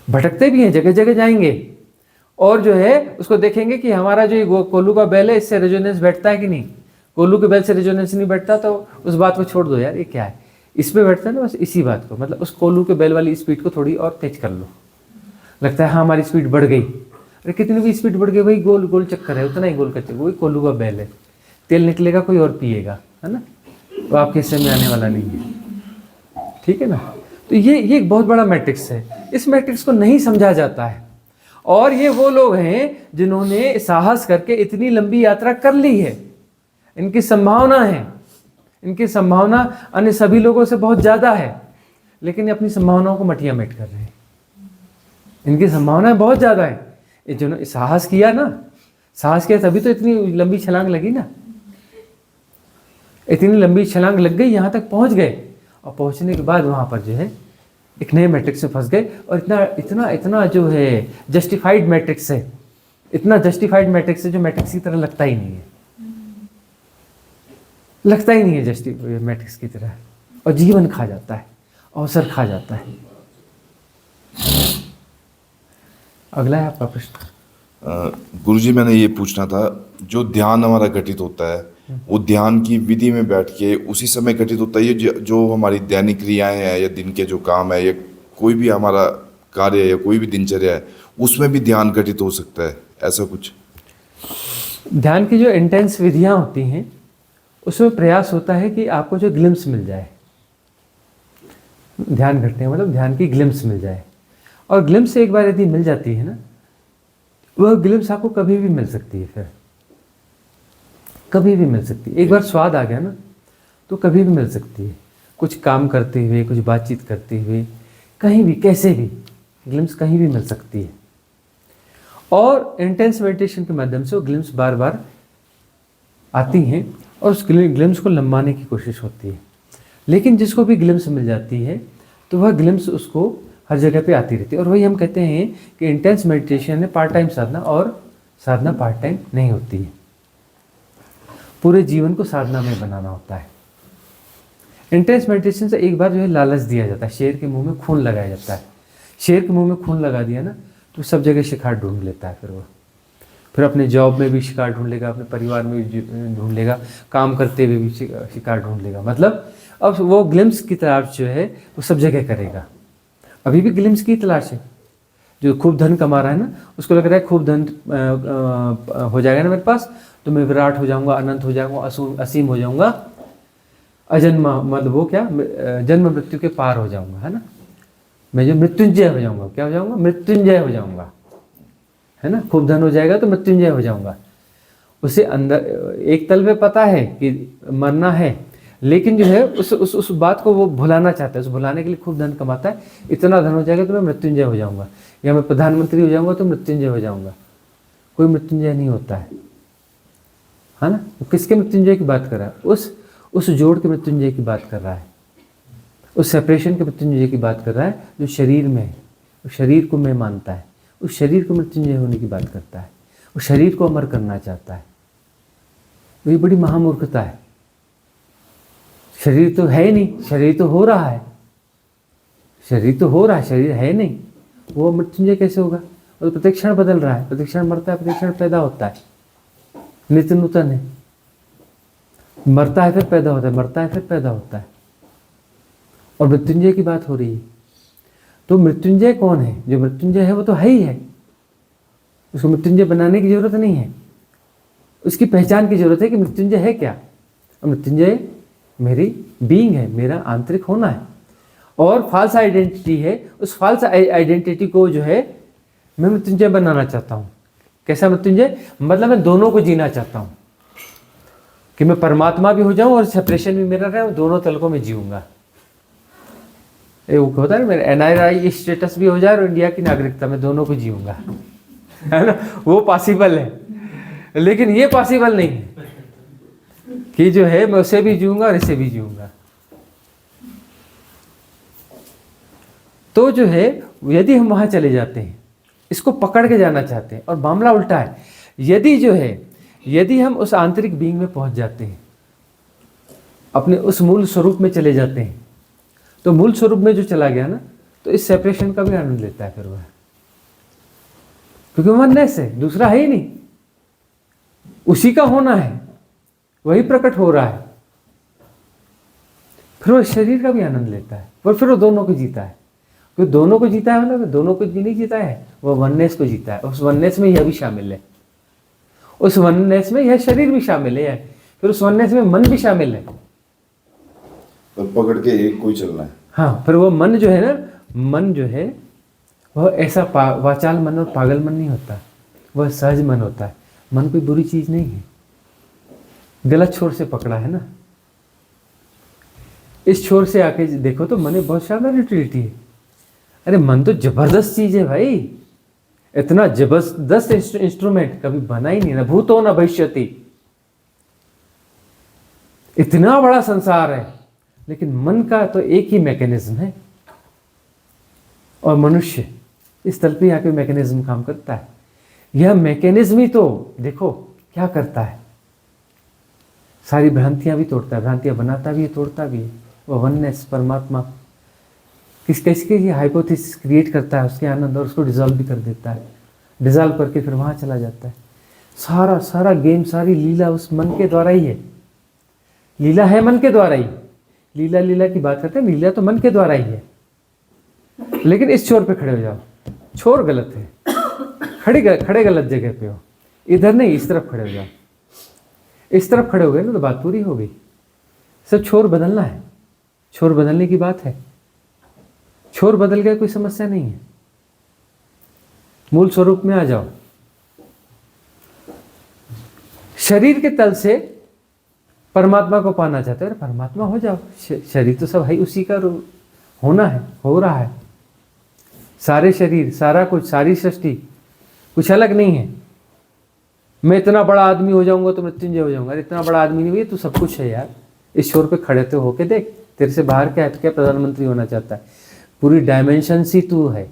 भटकते भी हैं, जगह जगह जाएंगे और जो है उसको देखेंगे कि हमारा जो ये कोल्हू का बैल है इससे रेजोनेंस बैठता है कि नहीं। कोल्हू के बैल से रेजोनेंस नहीं बैठता तो उस बात को छोड़ दो यार, ये क्या है, इसमें बैठता है ना, बस इसी बात को, मतलब उस कोल्हू के बैल वाली स्पीड को थोड़ी और तेज कर लो। लगता है हाँ हमारी स्पीड बढ़ गई, अरे कितनी भी स्पीड बढ़ गई, वही गोल गोल चक्कर है, उतना ही गोल का चक्कर, वही कोल्हू का बैल है। तेल निकलेगा कोई और पिएगा, है ना, तो आपके हिस्से में आने वाला नहीं है, ठीक है ना। तो ये एक बहुत बड़ा मैट्रिक्स है, इस मैट्रिक्स को नहीं समझा जाता है। और ये वो लोग हैं जिन्होंने साहस करके इतनी लंबी यात्रा कर ली है, इनकी संभावना है, इनकी संभावना अन्य सभी लोगों से बहुत ज़्यादा है, लेकिन ये अपनी संभावनाओं को मटियामेट कर रहे हैं। इनकी संभावनाएं बहुत ज़्यादा है, जिन्होंने साहस किया ना, साहस किया तभी तो इतनी लंबी छलांग लगी ना, इतनी लंबी छलांग लग गई, यहाँ तक पहुँच गए, और पहुँचने के बाद वहाँ पर जो है एक नए मैट्रिक्स में फंस गए, और इतना इतना इतना जो है जस्टिफाइड मैट्रिक्स है इतना जस्टिफाइड मैट्रिक्स है जो मैट्रिक्स की तरह लगता ही नहीं है, लगता ही नहीं है जस्टिफाइड मैट्रिक्स की तरह, और जीवन खा जाता है, अवसर खा जाता है। अगला है आपका प्रश्न। गुरुजी, मैंने ये पूछना था, जो ध्यान हमारा घटित होता है वो ध्यान की विधि में बैठ के उसी समय घटित होता है, ये जो हमारी दैनिक क्रियाएं हैं या दिन के जो काम है या कोई भी हमारा कार्य है या कोई भी दिनचर्या है उसमें भी ध्यान घटित हो सकता है, ऐसा कुछ? ध्यान की जो इंटेंस विधियां होती हैं उसमें प्रयास होता है कि आपको जो ग्लिम्स मिल जाए, ध्यान घटने मतलब ध्यान की ग्लिम्स मिल जाए, और ग्लिम्स एक बार यदि मिल जाती है ना, वह ग्लिम्स आपको कभी भी मिल सकती है, फिर कभी भी मिल सकती है। एक बार स्वाद आ गया ना तो कभी भी मिल सकती है, कुछ काम करते हुए, कुछ बातचीत करते हुए, कहीं भी कैसे भी ग्लिम्स कहीं भी मिल सकती है। और इंटेंस मेडिटेशन के माध्यम से वो ग्लिम्स बार बार आती हैं और उस ग्लिम्स को लंबाने की कोशिश होती है। लेकिन जिसको भी ग्लिम्स मिल जाती है तो वह ग्लिम्स उसको हर जगह पे आती रहती है। और वही हम कहते हैं कि इंटेंस मेडिटेशन है पार्ट टाइम साधना, और साधना पार्ट टाइम नहीं होती है, पूरे जीवन को साधना में बनाना होता है। इंटेंस मेडिटेशन से एक बार जो है लालच दिया जाता है, शेर के मुंह में खून लगाया जाता है। शेर के मुंह में खून लगा दिया ना तो सब जगह शिकार ढूंढ लेता है, फिर अपने जॉब में भी शिकार ढूंढ लेगा, अपने परिवार में भी ढूंढ लेगा, काम करते हुए भी शिकार ढूंढ लेगा। मतलब अब वो ग्लिम्स की तलाश जो है वो सब जगह करेगा। अभी भी ग्लिम्स की तलाश है। जो खूब धन कमा रहा है ना, उसको लग रहा है खूब धन हो जाएगा ना मेरे पास तो मैं विराट हो जाऊंगा, अनंत हो जाऊंगा, असीम हो जाऊंगा, अजन्मा, मतलब वो क्या, जन्म मृत्यु के पार हो जाऊंगा, है ना, मैं जो मृत्युंजय हो जाऊंगा। क्या हो जाऊंगा? मृत्युंजय हो जाऊंगा, है ना। खूब धन हो जाएगा तो मृत्युंजय हो जाऊंगा। उसे अंदर एक तल में पता है कि मरना है, लेकिन जो है उस बात को वो भुलाना चाहता है। उस भुलाने के लिए खूब धन कमाता है, इतना धन हो जाएगा तो मैं मृत्युंजय हो जाऊंगा, या मैं प्रधानमंत्री हो जाऊंगा तो मृत्युंजय हो जाऊंगा। कोई मृत्युंजय नहीं होता है ना। वो किसके मृत्युंजय की बात कर रहा है? उस जोड़ के मृत्युंजय की बात कर रहा है, उस सेपरेशन के मृत्युंजय की बात कर रहा है जो शरीर में है। उस शरीर को मैं मानता है, उस शरीर को मृत्युंजय होने की बात करता है, उस शरीर को अमर करना चाहता है। ये बड़ी महामूर्खता है। शरीर तो है ही नहीं, शरीर तो हो रहा है, शरीर तो हो रहा है, शरीर है नहीं, वो मृत्युंजय कैसे होगा? वो तो प्रतिक्षण बदल रहा है, प्रतिक्षण मरता है, प्रतिक्षण पैदा होता है, नित्य नूतन है। मरता है फिर पैदा होता है, मरता है फिर पैदा होता है। और मृत्युंजय की बात हो रही है। तो मृत्युंजय कौन है? जो मृत्युंजय है वो तो है ही है, उसको मृत्युंजय बनाने की जरूरत नहीं है, उसकी पहचान की जरूरत है कि मृत्युंजय है क्या। मृत्युंजय मेरी बीइंग है, मेरा आंतरिक होना है। और फॉल्स आइडेंटिटी है, उस फॉल्स आइडेंटिटी को जो है मैं मृत्युंजय बनाना चाहता हूँ। कैसा मृत्युंजय? मतलब मैं दोनों को जीना चाहता हूँ, कि मैं परमात्मा भी हो जाऊं और सेपरेशन भी मेरा रहे, दोनों तलकों में जीऊंगा। वो होता है ना, मेरा NRI स्टेटस भी हो जाए और इंडिया की नागरिकता, में दोनों को जीऊंगा, है ना। वो पॉसिबल है, लेकिन ये पॉसिबल नहीं है कि जो है मैं उसे भी जीऊंगा और इसे भी जीऊंगा। तो जो है यदि हम वहां चले जाते हैं, इसको पकड़ के जाना चाहते हैं, और मामला उल्टा है। यदि हम उस आंतरिक बीइंग में पहुंच जाते हैं, अपने उस मूल स्वरूप में चले जाते हैं, तो मूल स्वरूप में जो चला गया ना, तो इस सेपरेशन का भी आनंद लेता है फिर वह, क्योंकि वननेस है, दूसरा है ही नहीं, उसी का होना है, वही प्रकट हो रहा है। फिर वो शरीर का भी आनंद लेता है, और फिर वो दोनों को जीता है। क्योंकि दोनों को जीता है मतलब दोनों को नहीं जीता है, वो वननेस को जीता है। उस वननेस में यह भी शामिल है, उस वननेस में यह शरीर भी शामिल है, फिर उस वननेस में मन भी शामिल है। तो पकड़ के एक कोई चलना है। हाँ, फिर वो मन जो है ना, मन जो है वह ऐसा वाचाल मन और पागल मन नहीं होता, वह सहज मन होता है। मन कोई बुरी चीज नहीं है, गलत छोर से पकड़ा है ना। इस छोर से आके देखो तो मन में बहुत शानदार यूटिलिटी है। अरे मन तो जबरदस्त चीज है भाई, इतना जबरदस्त इंस्ट्रूमेंट कभी बना ही नहीं, ना भूतो ना भविष्यति। इतना बड़ा संसार है, लेकिन मन का तो एक ही मैकेनिज्म है, और मनुष्य इस तल पे आके मैकेनिज्म काम करता है। यह मैकेनिज्म ही तो देखो क्या करता है, सारी भ्रांतियां भी तोड़ता है, भ्रांतियां बनाता भी है, तोड़ता भी है। वो वननेस परमात्मा किसकी हाइपोथेसिस क्रिएट करता है उसके आनंद, और उसको डिजॉल्व भी कर देता है, डिजॉल्व करके फिर वहाँ चला जाता है। सारा सारा गेम, सारी लीला उस मन के द्वारा ही है। लीला है मन के द्वारा ही। लीला लीला की बात करते हैं, लीला तो मन के द्वारा ही है। लेकिन इस छोर पे खड़े हो जाओ, छोर गलत है, खड़े गलत जगह पे हो। इधर नहीं, इस तरफ खड़े हो जाओ। इस तरफ खड़े हो गए ना तो बात पूरी हो गई। सब छोर बदलना है, छोर बदलने की बात है। छोर बदल गया कोई समस्या नहीं है, मूल स्वरूप में आ जाओ। शरीर के तल से परमात्मा को पाना चाहते हो, परमात्मा हो जाओ। शरीर तो सब है, उसी का होना है, हो रहा है। सारे शरीर, सारा कुछ, सारी सृष्टि कुछ अलग नहीं है। मैं इतना बड़ा आदमी हो जाऊंगा तो मृत्युंजय हो जाऊंगा। इतना बड़ा आदमी नहीं हुई, तू सब कुछ है यार। इस छोर पे खड़े तो होके देख, तेरे से बाहर क्या है? तो क्या प्रधानमंत्री होना चाहता है? पूरी डायमेंशन ही तू है,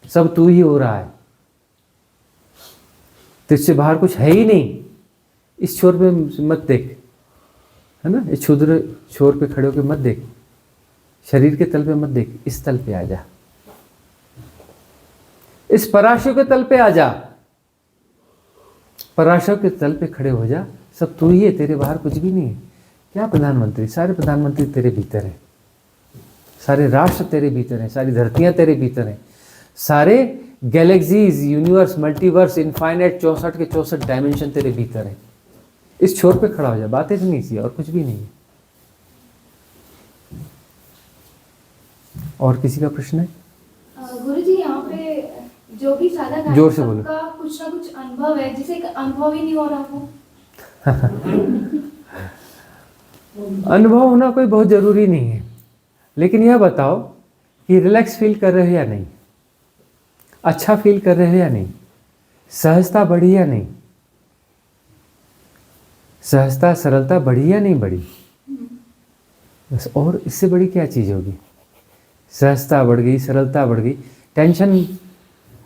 सब तू ही हो रहा है, तुझसे बाहर कुछ है ही नहीं। इस छोर पे मत देख, है ना, इस क्षुद्र छोर पे खड़े होकर मत देख, शरीर के तल पे मत देख, इस तल पे आ जा, इस पराशर के तल पे आ जा। पराशर के तल पे खड़े हो जा, सब तू ही है, तेरे बाहर कुछ भी नहीं है। क्या प्रधानमंत्री? सारे प्रधानमंत्री तेरे भीतर है, सारे राष्ट्र तेरे भीतर हैं, सारी धरतियां तेरे भीतर हैं, सारे गैलेक्सीज, यूनिवर्स, मल्टीवर्स, इनफाइनाइट 64 के 64 डायमेंशन तेरे भीतर है। इस छोर पे खड़ा हो जा, बात इतनी सी और कुछ भी नहीं है। और किसी का प्रश्न है? गुरुजी, यहाँ पे जो भी साधक है जोर से बोलो। सबका कुछ ना कुछ अनुभव है, जिसे अनुभव ही नहीं हो रहा हो। अनुभव होना कोई बहुत जरूरी नहीं है, लेकिन यह बताओ कि रिलैक्स फील कर रहे हो या नहीं, अच्छा फील कर रहे हो या नहीं, सहजता बढ़ी या नहीं, सहजता सरलता बढ़ी या नहीं बढ़ी? बस, और इससे बड़ी क्या चीज़ होगी? सहजता बढ़ गई, सरलता बढ़ गई, टेंशन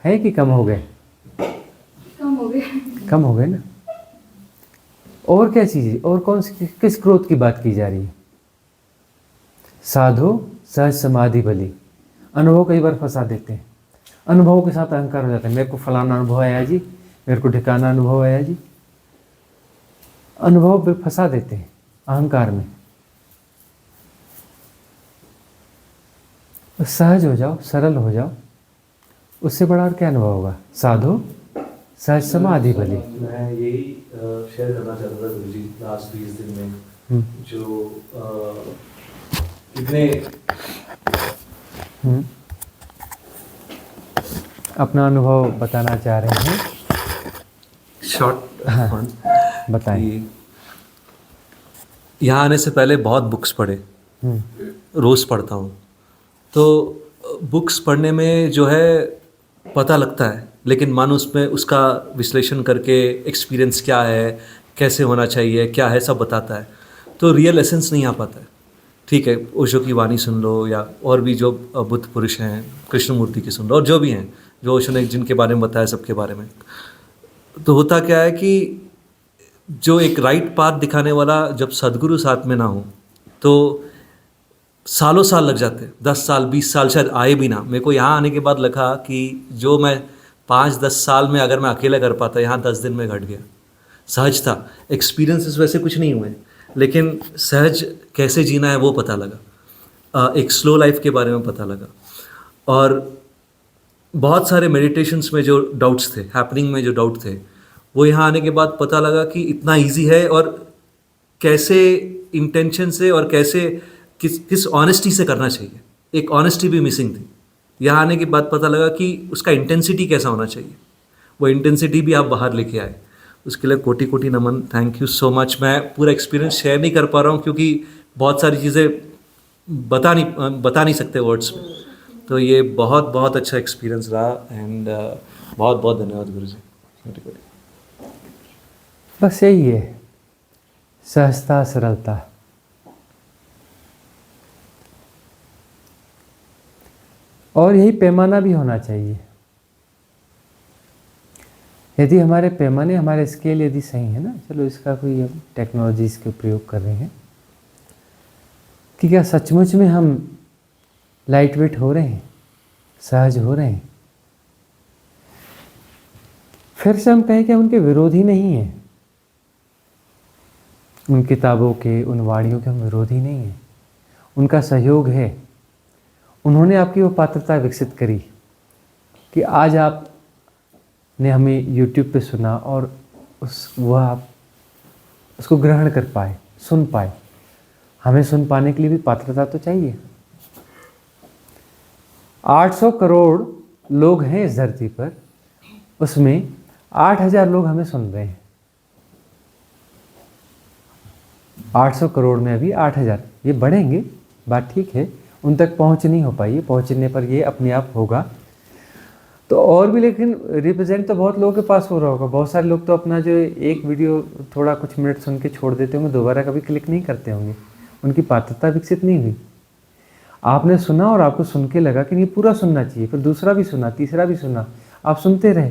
है कि कम हो गए? कम हो गए। कम हो गए ना। और क्या चीज़ है? और कौन सी, किस ग्रोथ की बात की जा रही है? साधो सहज समाधि भली। अनुभव कई बार फंसा देते हैं, अनुभव के साथ अहंकार हो जाता है। मेरे को फलाना अनुभव आया जी, मेरे को ठिकाना अनुभव आया जी। अनुभव पे फंसा देते हैं अहंकार में। सहज हो जाओ, सरल हो जाओ, उससे बड़ा और क्या अनुभव होगा? साधो सहज समाधि भली। मैं यही शेयर करना चाहता था गुरुजी, लास्ट 20 दिन में जो इतने अपना अनुभव बताना चाह रहे हैं, शॉर्ट बताएं। यहाँ आने से पहले बहुत बुक्स पढ़े, रोज़ पढ़ता हूँ। तो बुक्स पढ़ने में जो है पता लगता है, लेकिन मन उसमें उसका विश्लेषण करके एक्सपीरियंस क्या है, कैसे होना चाहिए, क्या है, सब बताता है। तो रियल एसेंस नहीं आ पाता है। ठीक है, ओशो की वाणी सुन लो या और भी जो बुद्ध पुरुष हैं, कृष्णमूर्ति की सुन लो, और जो भी हैं, जो ओशो ने जिनके बारे में बताया, सबके बारे में। तो होता क्या है कि जो एक राइट पाथ दिखाने वाला जब सदगुरु साथ में ना हो तो सालों साल लग जाते हैं, 10 साल 20 साल शायद आए भी ना। मेरे को यहाँ आने के बाद लगा कि जो मैं 5-10 साल में अगर मैं अकेले कर पाता, यहाँ 10 दिन में घट गया। सहज था, एक्सपीरियंसेस वैसे कुछ नहीं हुए, लेकिन सहज कैसे जीना है वो पता लगा। एक स्लो लाइफ के बारे में पता लगा, और बहुत सारे मेडिटेशंस में जो डाउट्स थे, हैपनिंग में जो डाउट थे, वो यहाँ आने के बाद पता लगा कि इतना इजी है, और कैसे इंटेंशन से और कैसे किस ऑनेस्टी से करना चाहिए। एक ऑनेस्टी भी मिसिंग थी। यहाँ आने के बाद पता लगा कि उसका इंटेंसिटी कैसा होना चाहिए, वो इंटेंसिटी भी आप बाहर लेके आए। उसके लिए कोटि कोटि नमन, थैंक यू सो मच। मैं पूरा एक्सपीरियंस शेयर नहीं कर पा रहा हूँ क्योंकि बहुत सारी चीज़ें बता नहीं सकते वर्ड्स में। तो ये बहुत बहुत अच्छा एक्सपीरियंस रहा, एंड बहुत बहुत धन्यवाद गुरु जी। बस यही है, सहजता सरलता। और यही पैमाना भी होना चाहिए। यदि हमारे पैमाने, हमारे स्केल यदि सही है ना, चलो इसका कोई हम टेक्नोलॉजीज के प्रयोग कर रहे हैं कि क्या सचमुच में हम लाइट वेट हो रहे हैं, सहज हो रहे हैं। फिर से हम कहें कि उनके विरोधी नहीं हैं, उन किताबों के, उन वाणियों के हम विरोधी नहीं हैं, उनका सहयोग है। उन्होंने आपकी वो पात्रता विकसित करी कि आज आपने हमें YouTube पे सुना और वह आप उसको ग्रहण कर पाए, सुन पाए। हमें सुन पाने के लिए भी पात्रता तो चाहिए। 800 करोड़ लोग हैं इस धरती पर, उसमें 8000 लोग हमें सुन रहे हैं। 800 करोड़ में अभी 8000, ये बढ़ेंगे, बात ठीक है, उन तक पहुंच नहीं हो पाई, पहुंचने पर ये अपने आप होगा। तो और भी, लेकिन रिप्रेजेंट तो बहुत लोगों के पास हो रहा होगा। बहुत सारे लोग तो अपना जो एक वीडियो थोड़ा कुछ मिनट सुन के छोड़ देते होंगे, दोबारा कभी क्लिक नहीं करते होंगे, उनकी पात्रता विकसित नहीं हुई। आपने सुना और आपको सुन के लगा कि नहीं पूरा सुनना चाहिए, फिर दूसरा भी सुना, तीसरा भी सुना, आप सुनते रहे,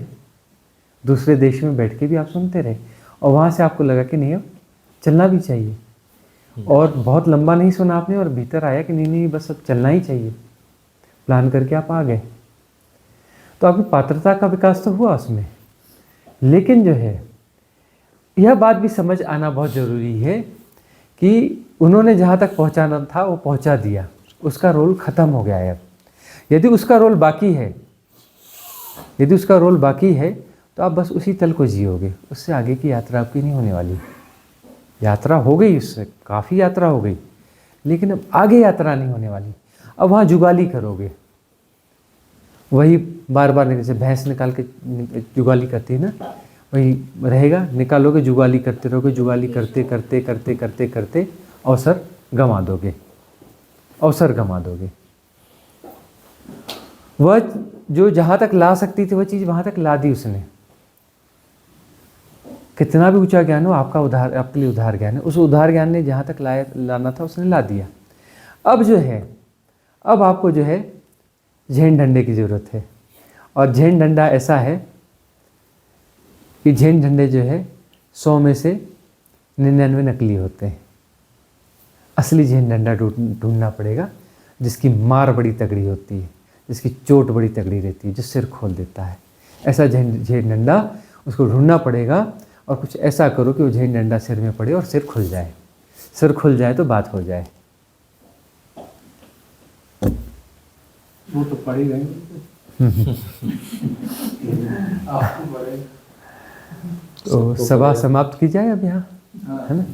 दूसरे देश में बैठ के भी आप सुनते रहे, और वहाँ से आपको लगा कि नहीं अब चलना भी चाहिए। और बहुत लंबा नहीं सुना आपने और भीतर आया कि नहीं बस अब चलना ही चाहिए, प्लान करके आप आ गए। तो आपकी पात्रता का विकास तो हुआ उसमें। लेकिन जो है, यह बात भी समझ आना बहुत ज़रूरी है कि उन्होंने जहाँ तक पहुँचाना था वो पहुँचा दिया, उसका रोल ख़त्म हो गया है। अब यदि उसका रोल बाकी है, यदि उसका रोल बाकी है तो आप बस उसी तल को जियोगे, उससे आगे की यात्रा आपकी नहीं होने वाली। यात्रा हो गई, उससे काफ़ी यात्रा हो गई, लेकिन अब आगे यात्रा नहीं होने वाली। अब वहाँ जुगाली करोगे, वही बार बार जैसे भैंस निकाल के जुगाली करती है ना, वही रहेगा, निकालोगे, जुगाली करते रहोगे, जुगाली करते करते करते करते करते अवसर गंवा दोगे, अवसर गंवा दोगे। वह जो जहाँ तक ला सकती थी वह चीज़ वहाँ तक ला दी उसने। कितना भी ऊंचा ज्ञान हो, आपका उधार, आपके लिए उधार ज्ञान है, उस उधार ज्ञान ने जहाँ तक लाना था उसने ला दिया। अब जो है, अब आपको जो है झेन डंडे की ज़रूरत है। और झेन डंडा ऐसा है कि झेन डंडे जो है 100 में से 99 नकली होते हैं। असली झेन डंडा ढूंढना पड़ेगा, जिसकी मार बड़ी तगड़ी होती है, जिसकी चोट बड़ी तगड़ी रहती है, जो सिर खोल देता है। ऐसा झेन डंडा उसको ढूंढना पड़ेगा, और कुछ ऐसा करो कि वो झेन डंडा सिर में पड़े और सिर खुल जाए। सिर खुल जाए तो बात हो जाए। वो तो पढ़ ही रहेंगे। तो सभा समाप्त की जाए अब यहाँ, है ना।